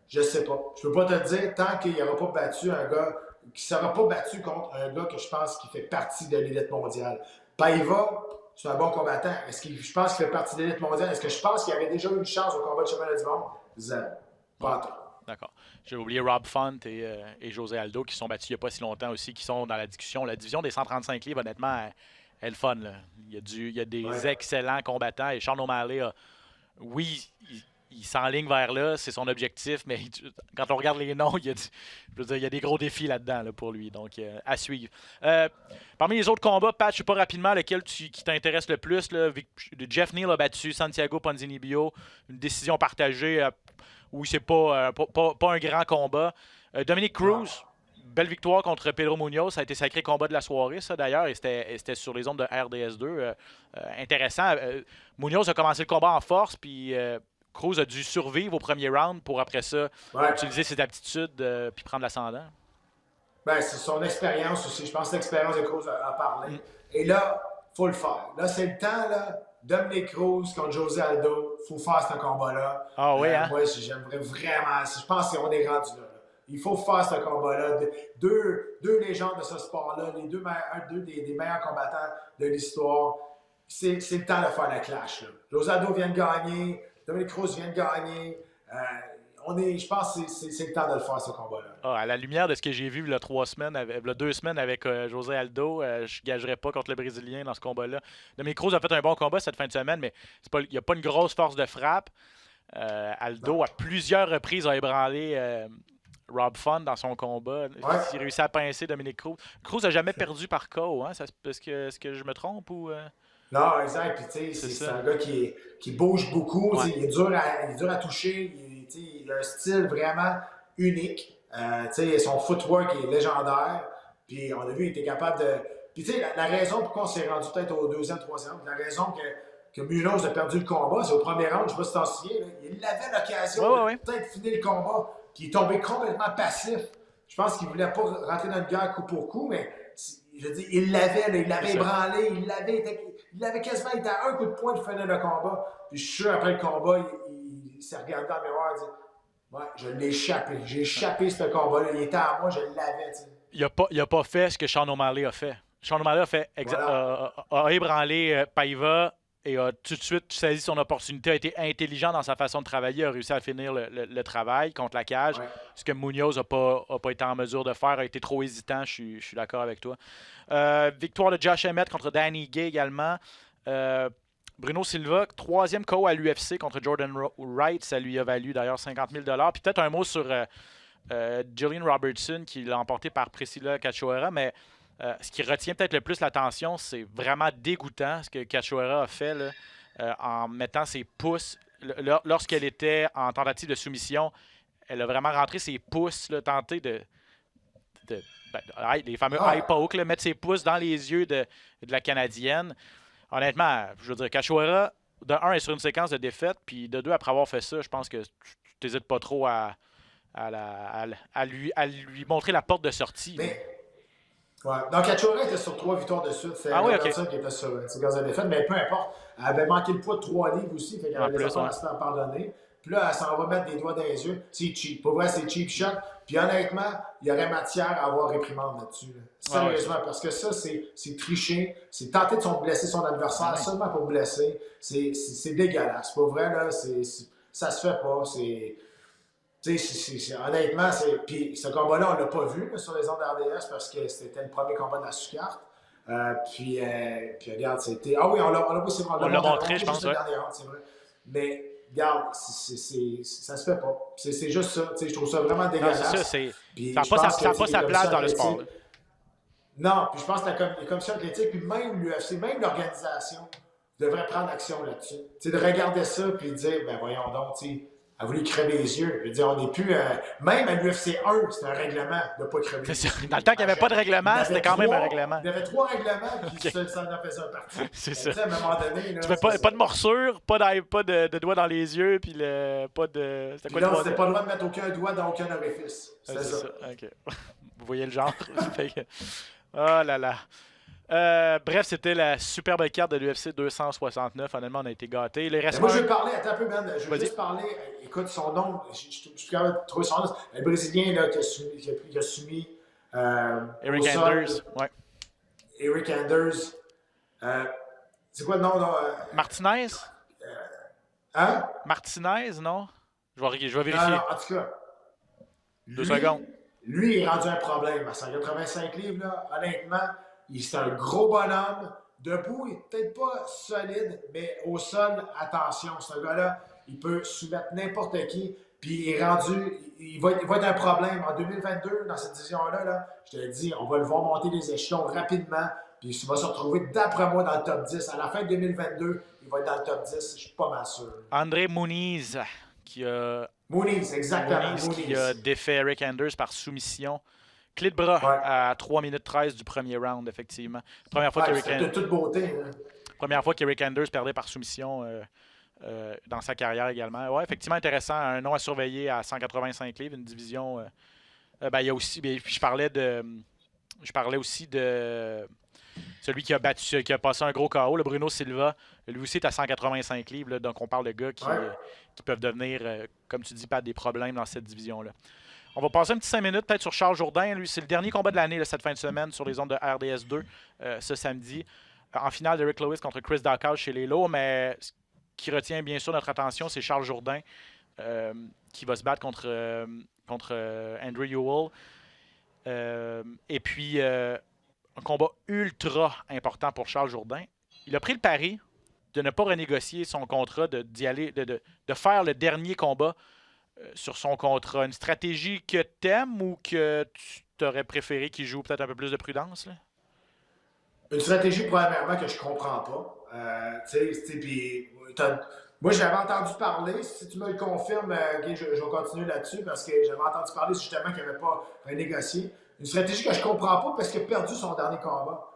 Je sais pas. Je peux pas te le dire tant qu'il n'aura pas battu un gars qui ne sera pas battu contre un gars que je pense qui fait partie de l'élite mondiale. Paiva, c'est un bon combattant. Je pense qu'il fait partie de l'élite mondiale. Est-ce que je pense qu'il avait déjà eu une chance au combat de championnat du monde? Zéro. Pas trop. D'accord. J'ai oublié Rob Font et José Aldo qui se sont battus il n'y a pas si longtemps aussi, qui sont dans la discussion. La division des 135 livres, honnêtement, elle est le fun. Là. Il y a des excellents combattants. Et Sean O'Malley, oui, il s'enligne vers là, c'est son objectif, mais quand on regarde les noms, il y a des gros défis là-dedans là, pour lui. Donc, à suivre. Parmi les autres combats, Pat, je ne sais pas rapidement lequel qui t'intéresse le plus. Là. Jeff Neal a battu Santiago Ponzinibbio. Une décision partagée. Oui, c'est pas un grand combat. Dominic Cruz, belle victoire contre Pedro Munoz. Ça a été sacré combat de la soirée, ça, d'ailleurs. Et c'était sur les ondes de RDS2. Intéressant. Munoz a commencé le combat en force, puis Cruz a dû survivre au premier round pour, après ça, utiliser ses aptitudes puis prendre l'ascendant. Ben, c'est son expérience aussi. Je pense que l'expérience de Cruz a parlé. Et là, il faut le faire. Là, c'est le temps, là. Dominic Cruz contre José Aldo, il faut faire ce combat-là. Ah oui, hein? Moi, j'aimerais vraiment. Je pense qu'on est rendu là. Il faut faire ce combat-là. Deux légendes de ce sport-là, deux des meilleurs combattants de l'histoire. C'est le temps de faire la clash. Là. José Aldo vient de gagner, Dominic Cruz vient de gagner. Je pense que c'est le temps de le faire, ce combat-là. Ah, à la lumière de ce que j'ai vu il y a 2 semaines avec José Aldo, je ne gagerais pas contre le Brésilien dans ce combat-là. Dominic Cruz a fait un bon combat cette fin de semaine, mais il n'y a pas une grosse force de frappe. Aldo, à plusieurs reprises, a ébranlé Rob Font dans son combat. Il réussit à pincer Dominic Cruz. Cruz n'a jamais perdu par KO. Hein? Est-ce que je me trompe ou... Non, exact. Puis, tu sais, c'est un gars qui bouge beaucoup. Il est dur à toucher. Il a un style vraiment unique. Son footwork est légendaire. Puis on a vu, il était capable de... Puis tu sais, la raison pourquoi on s'est rendu peut-être au 2e, 3e, la raison que Munoz a perdu le combat, c'est au premier round, je ne sais pas si tu t'en souviens, là, il avait l'occasion de peut-être finir le combat, puis il est tombé complètement passif. Je pense qu'il ne voulait pas rentrer dans une guerre coup pour coup, mais je dis, il l'avait ébranlé, il avait quasiment été à un coup de poing de finir le combat. Puis je suis sûr, après le combat, il s'est regardé dans le miroir et dit « Ouais, je l'ai échappé. J'ai échappé ce combat-là. Il était à moi, je l'avais. » Il n'a pas fait ce que Sean O'Malley a fait. Sean O'Malley a ébranlé Paiva et a tout de suite saisi son opportunité, a été intelligent dans sa façon de travailler, a réussi à finir le travail contre la cage. Ce que Munoz n'a pas été en mesure de faire, a été trop hésitant, je suis d'accord avec toi. Victoire de Josh Emmett contre Danny Gay également. Bruno Silva, 3e KO à l'UFC contre Jordan Wright. Ça lui a valu d'ailleurs 50 000 $. Puis peut-être un mot sur Jillian Robertson qui l'a emporté par Priscilla Cachoeira. Mais ce qui retient peut-être le plus l'attention, c'est vraiment dégoûtant ce que Cachoeira a fait là, en mettant ses pouces. Lorsqu'elle était en tentative de soumission, elle a vraiment rentré ses pouces, là, tenté les fameux eye poke, mettre ses pouces dans les yeux de la Canadienne. Honnêtement, je veux dire, Cachoeira, de 1, est sur une séquence de défaites, puis de 2, après avoir fait ça, je pense que tu n'hésites pas trop à lui montrer la porte de sortie. Donc, Cachoeira était sur 3 victoires de suite. C'est Robertson qui était sur une séquence de défaites, mais peu importe. Elle avait manqué le poids de 3 livres aussi, fait qu'elle avait des affaires à se faire pardonner. Puis là, elle s'en va mettre des doigts dans les yeux. C'est cheap. Pour vrai, c'est cheap shot. Puis honnêtement, il y aurait matière à avoir réprimande là-dessus. Là. Sérieusement, parce que ça, c'est tricher. C'est tenter de blesser son adversaire seulement pour blesser. C'est dégueulasse. Pour vrai, là, ça se fait pas. Honnêtement, puis ce combat-là, on l'a pas vu là, sur les ondes RDS parce que c'était le premier combat de la sous-carte. Puis regarde, c'était... Ah oui, on l'a montré, je pense. C'est vrai. Mais... Regarde, ça se fait pas. C'est juste ça. Je trouve ça vraiment dégueulasse. Non, c'est ça. Ça n'a pas sa place dans le sport. Là. Non, puis je pense que la commission athlétique, puis même l'UFC, même l'organisation, devrait prendre action là-dessus. De regarder ça puis de dire, ben voyons donc, elle a voulu crever les yeux. Je veux dire, on n'est plus... même à l'UFC 1, c'était un règlement de ne pas crever les yeux. Dans le temps qu'il n'y avait pas de règlement, c'était quand même un règlement. Il y avait 3 règlements, puis ça en faisait un parti. C'est ça. À un moment donné... Là, tu fais pas de morsure, pas de doigt dans les yeux, puis pas de... C'était quoi le troisième? C'était pas le droit de mettre aucun doigt dans aucun orifice. C'est ça. OK. Vous voyez le genre. Oh là là. Bref, c'était la superbe carte de l'UFC 269. Honnêtement, on a été gâtés. Moi, je vais parler, attends un peu, Ben. Je vais juste parler, écoute, son nom, je suis capable de trouver son nom. Le Brésilien là, qui a soumis Eric Anders. Ouais. Eric Anders. C'est quoi le nom? Martinez? Hein? Martinez, non? Je vais Non, vérifier. non, en tout cas. 2 secondes. Lui, il est rendu un problème. À 185 livres, là, honnêtement, c'est un gros bonhomme. Debout, il n'est peut-être pas solide, mais au sol, attention. Ce gars-là, il peut soumettre n'importe qui. Puis il est rendu, il va être un problème. En 2022, dans cette division-là, là, je te le dis, on va le voir monter les échelons rapidement. Puis il va se retrouver, d'après moi, dans le top 10. À la fin de 2022, il va être dans le top 10. Je suis pas mal sûr. André Muniz, qui a Exactement. qui a défait Eric Anders par soumission. Clé de bras à 3 minutes 13 du premier round, effectivement. Première fois de toute beauté. Hein. Première fois qu'Eric Anders perdait par soumission dans sa carrière également. Ouais, effectivement, intéressant. Un nom à surveiller à 185 livres, une division. Il y a aussi. Je parlais aussi de celui qui a passé un gros KO, le Bruno Silva. Lui aussi est à 185 livres. Là, donc, on parle de gars qui peuvent devenir, comme tu dis, pas des problèmes dans cette division-là. On va passer un petit 5 minutes peut-être sur Charles Jourdain. Lui, c'est le dernier combat de l'année cette fin de semaine sur les ondes de RDS 2 ce samedi. En finale, Derek Lewis contre Chris Daukaus chez les lourds. Mais ce qui retient bien sûr notre attention, c'est Charles Jourdain qui va se battre contre Andrew Ewell. Et puis, un combat ultra important pour Charles Jourdain. Il a pris le pari de ne pas renégocier son contrat, d'y aller, de faire le dernier combat sur son contrat. Une stratégie que t'aimes ou que tu aurais préféré qu'il joue peut-être un peu plus de prudence? Là? Une stratégie, premièrement, que je comprends pas. Moi, j'avais entendu parler, si tu me le confirmes, je vais continuer là-dessus, parce que j'avais entendu parler justement qu'il n'avait pas renégocié. Une stratégie que je comprends pas parce qu'il a perdu son dernier combat.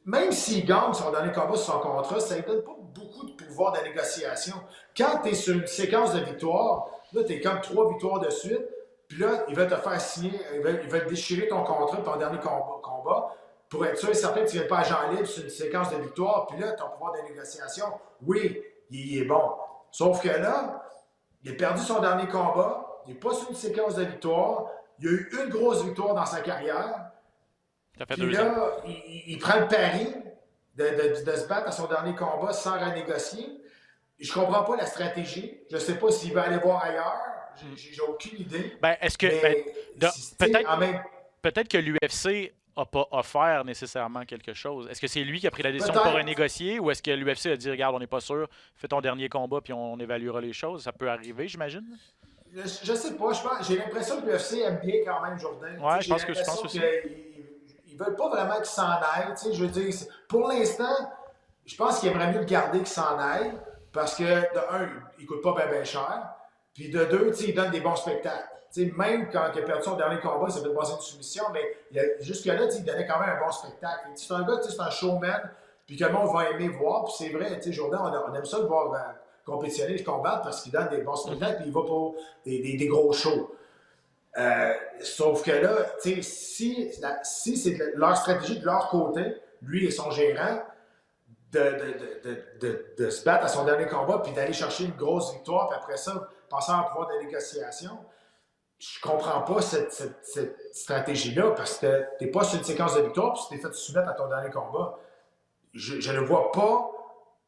Même s'il gagne son dernier combat sur son contrat, ça ne donne pas beaucoup de pouvoir de négociation. Quand tu es sur une séquence de victoires, là, tu es comme 3 victoires de suite, puis là, ils veulent te faire signer, ils veulent déchirer ton contrat, ton dernier combat, pour être sûr et certain que tu ne viens pas agent libre sur une séquence de victoires, puis là, ton pouvoir de négociation, oui, il est bon. Sauf que là, il a perdu son dernier combat, il n'est pas sur une séquence de victoires, il a eu une grosse victoire dans sa carrière. Puis là, il prend le pari de se battre à son dernier combat sans renégocier. Je comprends pas la stratégie. Je sais pas s'il va aller voir ailleurs. J'ai aucune idée. Est-ce que peut-être que l'UFC n'a pas offert nécessairement quelque chose. Est-ce que c'est lui qui a pris la décision de ne pas renégocier ou est-ce que l'UFC a dit regarde, on n'est pas sûr, fais ton dernier combat puis on évaluera les choses? Ça peut arriver, j'imagine? Je sais pas. J'ai l'impression que l'UFC aime bien quand même Jourdain. Ouais, je pense aussi. Ils veulent pas vraiment qu'il s'en aille. Je veux dire, pour l'instant, je pense qu'ils aimeraient mieux le garder qu'il s'en aille parce que, de un, il coûte pas bien cher. Puis de deux, il donne des bons spectacles. Même quand il a perdu son dernier combat, il s'est fait passer une soumission, mais jusque-là, il donnait quand même un bon spectacle. C'est un gars, c'est un showman, puis que le monde va aimer voir. Puis c'est vrai, Jourdain, on aime ça le voir compétitionner, se combattre parce qu'il donne des bons spectacles, puis il va pour des gros shows. Sauf que là, si c'est leur stratégie de leur côté, lui et son gérant, de se battre à son dernier combat puis d'aller chercher une grosse victoire, puis après ça, passer en pouvoir de négociation, je comprends pas cette stratégie-là parce que tu n'es pas sur une séquence de victoire puis tu t'es fait soumettre à ton dernier combat. Je ne vois pas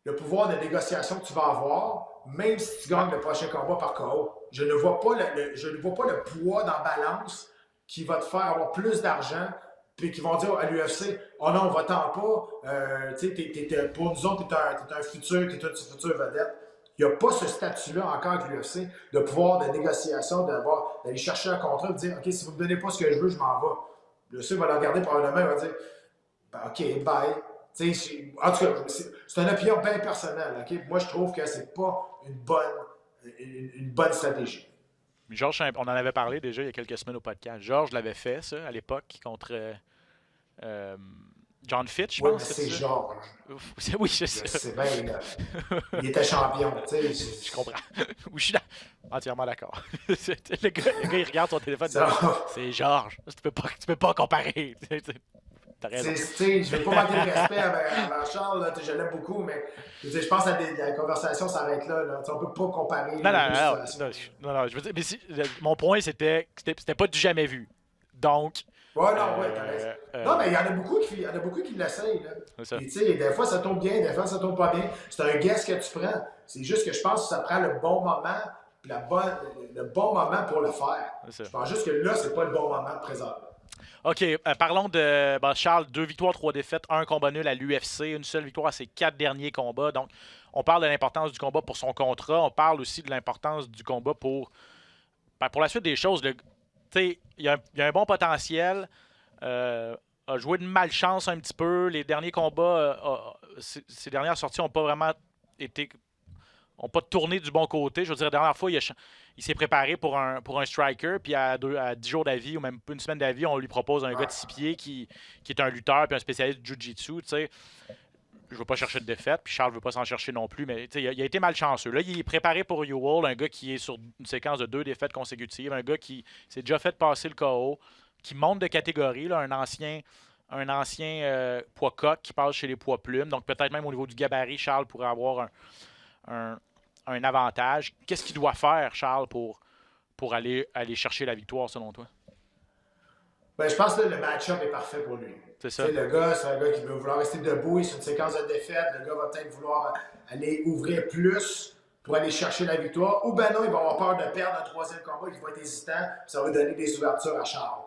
le pouvoir de négociation que tu vas avoir, même si tu gagnes le prochain combat par KO. Je ne vois pas le poids dans la balance qui va te faire avoir plus d'argent puis qui vont dire à l'UFC « Oh non, va-t'en pas, pour nous autres, t'es un futur vedette. » Il n'y a pas ce statut-là encore avec l'UFC de pouvoir de négociation, d'aller chercher un contrat et de dire « OK, si vous ne me donnez pas ce que je veux, je m'en vais. » L'UFC va le regarder probablement et va dire « OK, bye. » En tout cas, c'est une opinion bien personnelle. Okay? Moi, je trouve que c'est pas une bonne stratégie. Georges, on en avait parlé déjà il y a quelques semaines au podcast. Georges l'avait fait, ça, à l'époque, contre John Fitch, je pense. Oui, c'est Georges. Oui, je sais. C'est bien. Il était champion. Je comprends. Oui, je suis entièrement d'accord. le gars, il regarde son téléphone et dit c'est Georges. Tu peux pas comparer. Je ne veux pas manquer de respect à Charles, là, je l'aime beaucoup, mais je pense que la conversation s'arrête là. On ne peut pas comparer. Non, je veux dire, mais mon point, c'était que c'était pas du jamais vu. Donc, Ouais, non, ouais, t'as raison. Non, mais il y en a beaucoup qui l'essayent, là. C'est ça. Puis, tu sais, des fois, ça tombe bien, des fois, ça tombe pas bien. C'est un guess que tu prends. C'est juste que je pense que ça prend le bon moment, puis le bon moment pour le faire. Je pense juste que là, c'est pas le bon moment présentement. OK, parlons de Charles, 2 victoires, 3 défaites, 1 combat nul à l'UFC, une seule victoire à ses 4 derniers combats. Donc, on parle de l'importance du combat pour son contrat. On parle aussi de l'importance du combat pour la suite des choses. Il y a un bon potentiel. A joué de malchance un petit peu. Les derniers combats, ces dernières sorties n'ont pas vraiment tourné du bon côté. Je veux dire, la dernière fois, il s'est préparé pour un striker, puis à 10 jours d'avis ou même une semaine d'avis, on lui propose un gars de 6 pieds qui est un lutteur puis un spécialiste de jiu-jitsu. Je ne veux pas chercher de défaite, puis Charles ne veut pas s'en chercher non plus, mais il a été malchanceux. Là, il est préparé pour Ewell, un gars qui est sur une séquence de 2 défaites consécutives, un gars qui s'est déjà fait passer le KO, qui monte de catégorie, là, un ancien poids coq qui passe chez les poids plumes. Donc peut-être même au niveau du gabarit, Charles pourrait avoir un avantage. Qu'est-ce qu'il doit faire, Charles, pour aller chercher la victoire, selon toi? Ben, je pense que le match-up est parfait pour lui. C'est ça. Le gars, c'est un gars qui veut vouloir rester debout, il est sur une séquence de défaites. Le gars va peut-être vouloir aller ouvrir plus pour aller chercher la victoire. Ou ben non, il va avoir peur de perdre un 3e combat, il va être hésitant, puis ça va donner des ouvertures à Charles.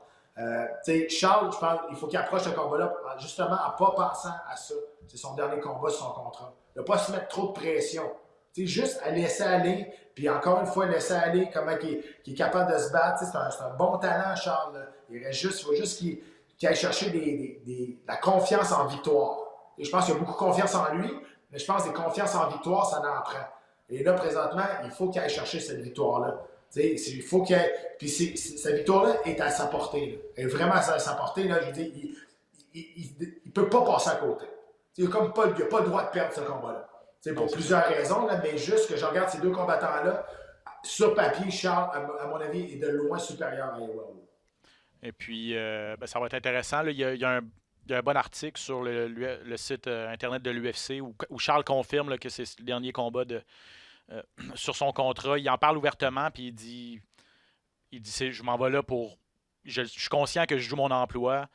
Charles, je pense qu'il faut qu'il approche ce combat-là justement en ne pas pensant à ça. C'est son dernier combat sur son contrat. Il ne va pas se mettre trop de pression. Juste à laisser aller, puis encore une fois, laisser aller comment il est capable de se battre. C'est un bon talent, Charles. Là. Il faut juste qu'il aille chercher la confiance en victoire. Et je pense qu'il a beaucoup de confiance en lui, mais je pense que confiance en victoire, ça en prend. Et là, présentement, il faut qu'il aille chercher cette victoire-là. Il faut qu'il aille... Puis cette victoire-là est à sa portée. Là. Elle est vraiment à sa portée. Là, je veux dire, il ne peut pas passer à côté. Il n'a pas le droit de perdre ce combat-là. Pour plusieurs raisons, là, mais juste que je regarde ces 2 combattants-là, sur papier, Charles, à mon avis, est de loin supérieur à Ewell. Et puis, ça va être intéressant. Là. Il y a un bon article sur le site Internet de l'UFC où Charles confirme là, que c'est le dernier combat sur son contrat. Il en parle ouvertement, puis il dit je m'en vais là pour... Je suis conscient que je joue mon emploi.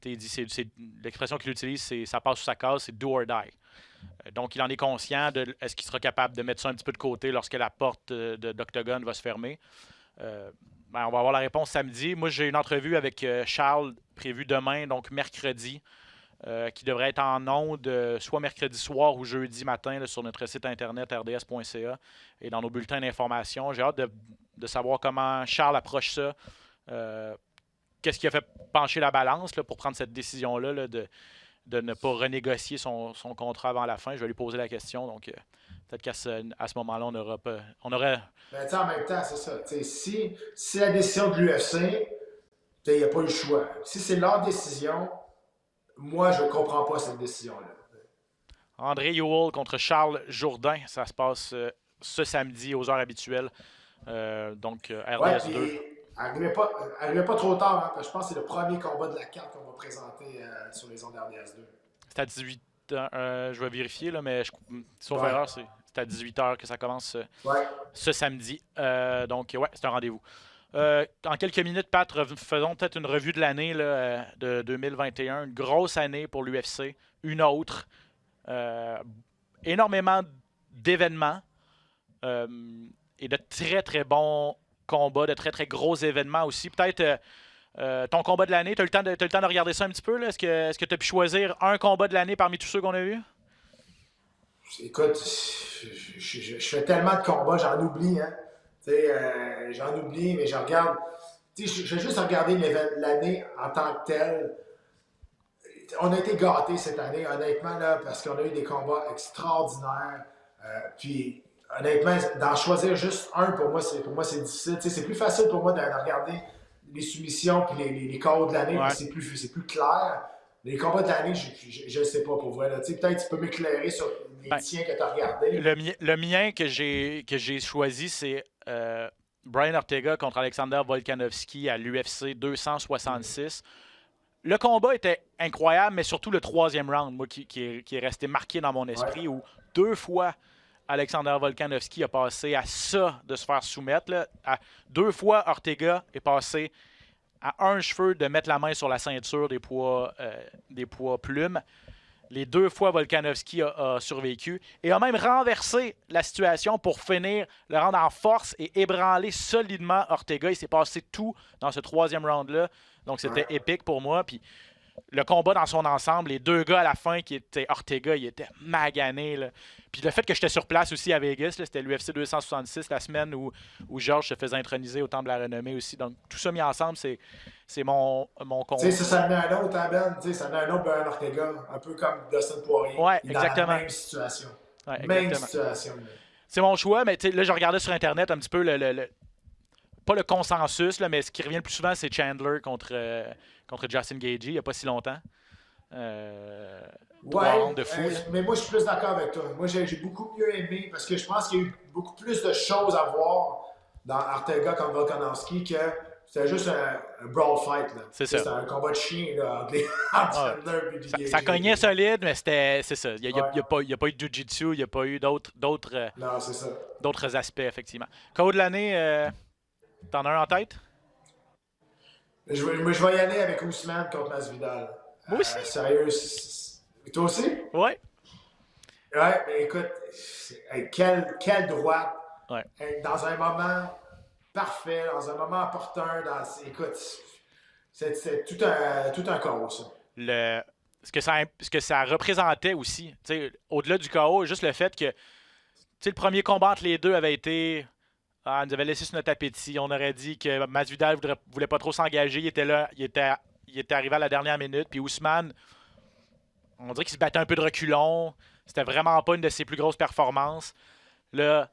Il dit, l'expression qu'il utilise, c'est ça passe sous sa case, c'est « do or die ». Donc, il en est conscient de est-ce qu'il sera capable de mettre ça un petit peu de côté lorsque la porte d'Octogone va se fermer. On va avoir la réponse samedi. Moi, j'ai une entrevue avec Charles prévue demain, donc mercredi, qui devrait être en ondes soit mercredi soir ou jeudi matin là, sur notre site internet rds.ca et dans nos bulletins d'information. J'ai hâte de savoir comment Charles approche ça. Qu'est-ce qui a fait pencher la balance là, pour prendre cette décision-là là, de ne pas renégocier son contrat avant la fin. Je vais lui poser la question. Donc, peut-être qu'à ce moment-là, on aurait... Mais en même temps, c'est ça. Si la décision de l'UFC, il n'y a pas eu le choix. Si c'est leur décision, moi, je ne comprends pas cette décision-là. André Ewell contre Charles Jourdain. Ça se passe ce samedi aux heures habituelles. Donc, RDS 2. Arrivez pas trop tard, hein, parce que je pense que c'est le premier combat de la carte qu'on va présenter sur les ondes RDS 2. C'est à 18h. Je vais vérifier, là, mais sauf erreur, c'est à 18h que ça commence ce samedi. Donc, c'est un rendez-vous. En quelques minutes, Pat, faisons peut-être une revue de l'année là, de 2021. Une grosse année pour l'UFC. Une autre. Énormément d'événements et de très, très bons combats, de très, très gros événements aussi. Peut-être ton combat de l'année, tu as eu le temps de regarder ça un petit peu? Là? Est-ce que tu as pu choisir un combat de l'année parmi tous ceux qu'on a vus? Écoute, je fais tellement de combats, j'en oublie. Hein? J'en oublie, mais je regarde. Je vais juste regarder l'année en tant que telle. On a été gâtés cette année, honnêtement, là, parce qu'on a eu des combats extraordinaires. Puis, honnêtement, d'en choisir juste un, pour moi, c'est difficile. C'est plus facile pour moi de regarder les soumissions et les combats de l'année, c'est plus clair. Les combats de l'année, je ne sais pas pour vrai. Peut-être tu peux m'éclairer sur les tiens que tu as regardés. Le mien que j'ai choisi, c'est Brian Ortega contre Alexander Volkanovski à l'UFC 266. Le combat était incroyable, mais surtout le 3e round, moi, qui est resté marqué dans mon esprit, où 2 fois Alexander Volkanovski a passé à ça de se faire soumettre. Là. 2 fois, Ortega est passé à un cheveu de mettre la main sur la ceinture des poids plumes. Les 2 fois, Volkanovski a survécu et a même renversé la situation pour finir, le rendre en force et ébranler solidement Ortega. Il s'est passé tout dans ce 3e round-là. Donc, c'était épique pour moi. Puis, le combat dans son ensemble, les 2 gars à la fin qui étaient Ortega, il était magané. Là. Puis le fait que j'étais sur place aussi à Vegas, là, c'était l'UFC 266, la semaine où Georges se faisait introniser au Temple de la Renommée aussi. Donc tout ça mis ensemble, c'est mon combat. Tu sais, ça met un autre, hein, Ben? Tu sais, ça met un autre Ben Ortega, un peu comme Dustin Poirier. Ouais, il est exactement. dans la même situation. Ouais, même situation. C'est mon choix, mais là, je regardais sur Internet un petit peu pas le consensus, là, mais ce qui revient le plus souvent, c'est Chandler contre Justin Gaethje, il n'y a pas si longtemps. De fou, mais moi, je suis plus d'accord avec toi. Moi, j'ai beaucoup mieux aimé parce que je pense qu'il y a eu beaucoup plus de choses à voir dans Ortega contre Volkanovski que c'était juste un brawl fight. Là. C'est ça. C'était un combat de chien là, entre Chandler et Gaethje. Ça cognait solide, mais c'est ça. Il n'y a pas eu de jiu-jitsu, il n'y a pas eu d'autres aspects, effectivement. KO de l'année, t'en as un en tête? Je vais y aller avec Ousmane contre Masvidal. Moi aussi. Sérieux, toi aussi? Oui. Ouais, mais écoute, quelle droite. Ouais. Dans un moment parfait, dans un moment opportun. Écoute, c'est tout un chaos, ça. Ce que ça représentait aussi, au-delà du chaos, juste le fait que le premier combat entre les deux avait été... on nous avait laissé sur notre appétit. On aurait dit que Masvidal voulait pas trop s'engager. Il était là, il était arrivé à la dernière minute. Puis Ousmane, on dirait qu'il se battait un peu de reculons. C'était vraiment pas une de ses plus grosses performances. Le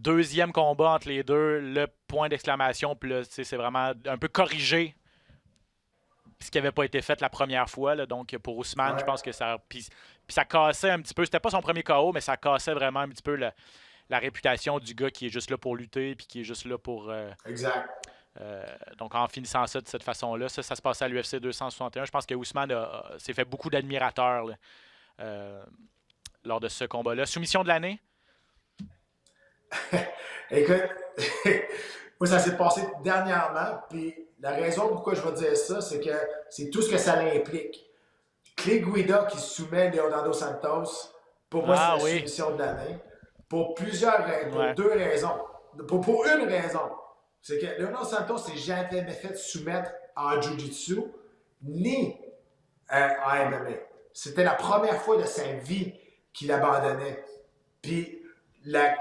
2e combat entre les deux, le point d'exclamation. Puis là, c'est vraiment un peu corrigé ce qui n'avait pas été fait la première fois. Là. Donc pour Ousmane, je pense que ça... Puis ça cassait un petit peu. C'était pas son premier KO, mais ça cassait vraiment un petit peu la réputation du gars qui est juste là pour lutter puis qui est juste là pour... Exact. Donc, en finissant ça de cette façon-là, ça se passait à l'UFC 261. Je pense que Ousmane s'est fait beaucoup d'admirateurs lors de ce combat-là. Soumission de l'année? Écoute, moi, ça s'est passé dernièrement, puis la raison pourquoi je vais dire ça, c'est que c'est tout ce que ça implique. Clay Guida qui soumet Leonardo Santos, pour moi, c'est la soumission de l'année. Pour 2 raisons. Pour une raison. C'est que Leonardo Santos s'est jamais fait soumettre en Jiu-Jitsu ni en MMA. C'était la première fois de sa vie qu'il abandonnait. Puis la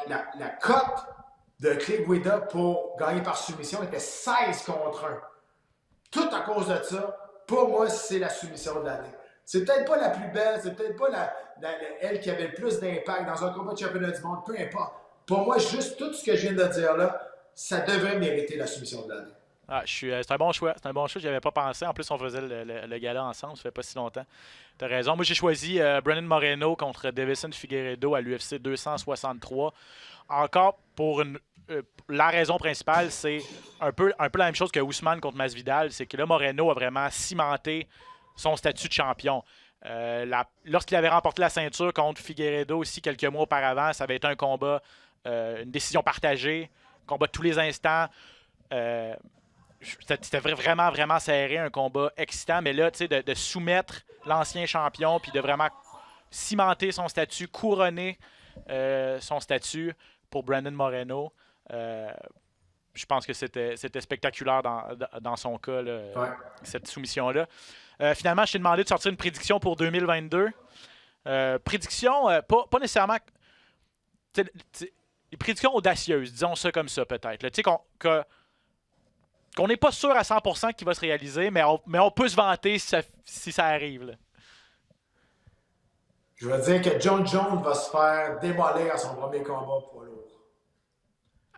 cote de Clay Guida pour gagner par soumission était 16 contre 1. Tout à cause de ça, pour moi, c'est la soumission de l'année. C'est peut-être pas la plus belle, c'est peut-être pas elle qui avait le plus d'impact dans un combat de championnat du monde, peu importe. Pour moi, juste tout ce que je viens de dire là, ça devrait mériter la soumission de l'année. C'est un bon choix. C'est un bon choix. J'y avais pas pensé. En plus, on faisait le gala ensemble. Ça fait pas si longtemps. T'as raison. Moi, j'ai choisi Brandon Moreno contre Deiveson Figueiredo à l'UFC 263. Encore pour la raison principale, c'est un peu la même chose que Ousmane contre Masvidal. C'est que là, Moreno a vraiment cimenté son statut de champion. Lorsqu'il avait remporté la ceinture contre Figueiredo aussi quelques mois auparavant, ça avait été un combat, une décision partagée, combat de tous les instants. C'était vraiment, vraiment serré, un combat excitant. Mais là, tu sais, de soumettre l'ancien champion puis de vraiment cimenter son statut, couronner son statut pour Brandon Moreno, je pense que c'était spectaculaire dans son cas, cette soumission-là. Finalement, je t'ai demandé de sortir une prédiction pour 2022. Prédiction, pas nécessairement... Des prédictions audacieuses, disons ça comme ça peut-être. Tu sais, qu'on n'est pas sûr à 100% qu'il va se réaliser, mais on peut se vanter si ça arrive. Là. Je veux dire que John Jones va se faire démolir à son premier combat poids lourd.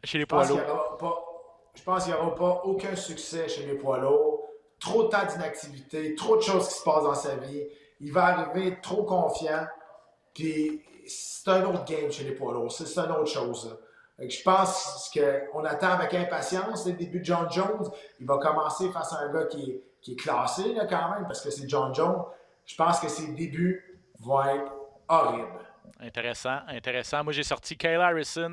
Chez les poids lourds. Je pense qu'il n'y aura pas aucun succès chez les poids lourds. Trop de temps d'inactivité, trop de choses qui se passent dans sa vie. Il va arriver trop confiant. Puis c'est un autre game chez les poids lourds. C'est une autre chose. Là. Je pense qu'on attend avec impatience le début de John Jones. Il va commencer face à un gars qui est classé là, quand même, parce que c'est John Jones. Je pense que ses débuts vont être horribles. Intéressant. Moi, j'ai sorti Kayla Harrison,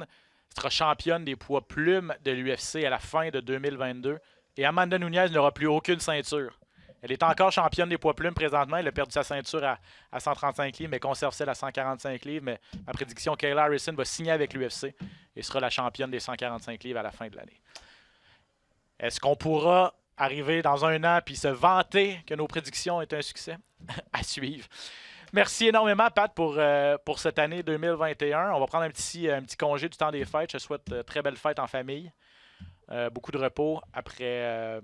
sera championne des poids plumes de l'UFC à la fin de 2022. Et Amanda Nunes n'aura plus aucune ceinture. Elle est encore championne des poids plumes présentement. Elle a perdu sa ceinture à 135 livres, mais conserve celle à 145 livres. Mais ma prédiction, Kayla Harrison va signer avec l'UFC et sera la championne des 145 livres à la fin de l'année. Est-ce qu'on pourra arriver dans un an puis se vanter que nos prédictions est un succès? À suivre. Merci énormément, Pat, pour cette année 2021. On va prendre un petit congé du temps des fêtes. Je te souhaite très belle fête en famille. Beaucoup de repos après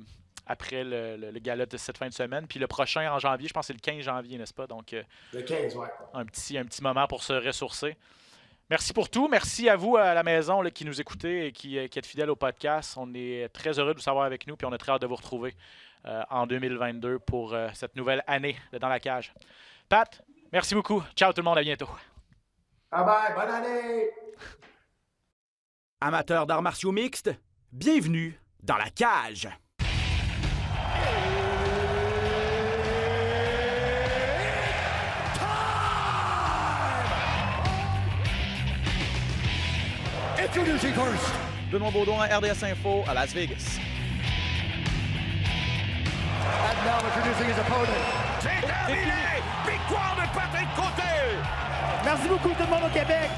le gala de cette fin de semaine. Puis le prochain en janvier, je pense que c'est le 15 janvier, n'est-ce pas? Donc, Le 15, ouais. un petit moment pour se ressourcer. Merci pour tout. Merci à vous à la maison là, qui nous écoutez et qui êtes fidèles au podcast. On est très heureux de vous savoir avec nous. Puis on a très hâte de vous retrouver en 2022 pour cette nouvelle année de Dans la Cage. Pat, merci beaucoup. Ciao tout le monde, à bientôt. Bye bye, bonne année! Amateurs d'arts martiaux mixtes, bienvenue dans la cage. Introducing first. Benoît Baudouin, RDS Info à Las Vegas. And now introducing his opponent. C'est terminé! Victoire de Patrick Côté! Merci beaucoup tout le monde au Québec.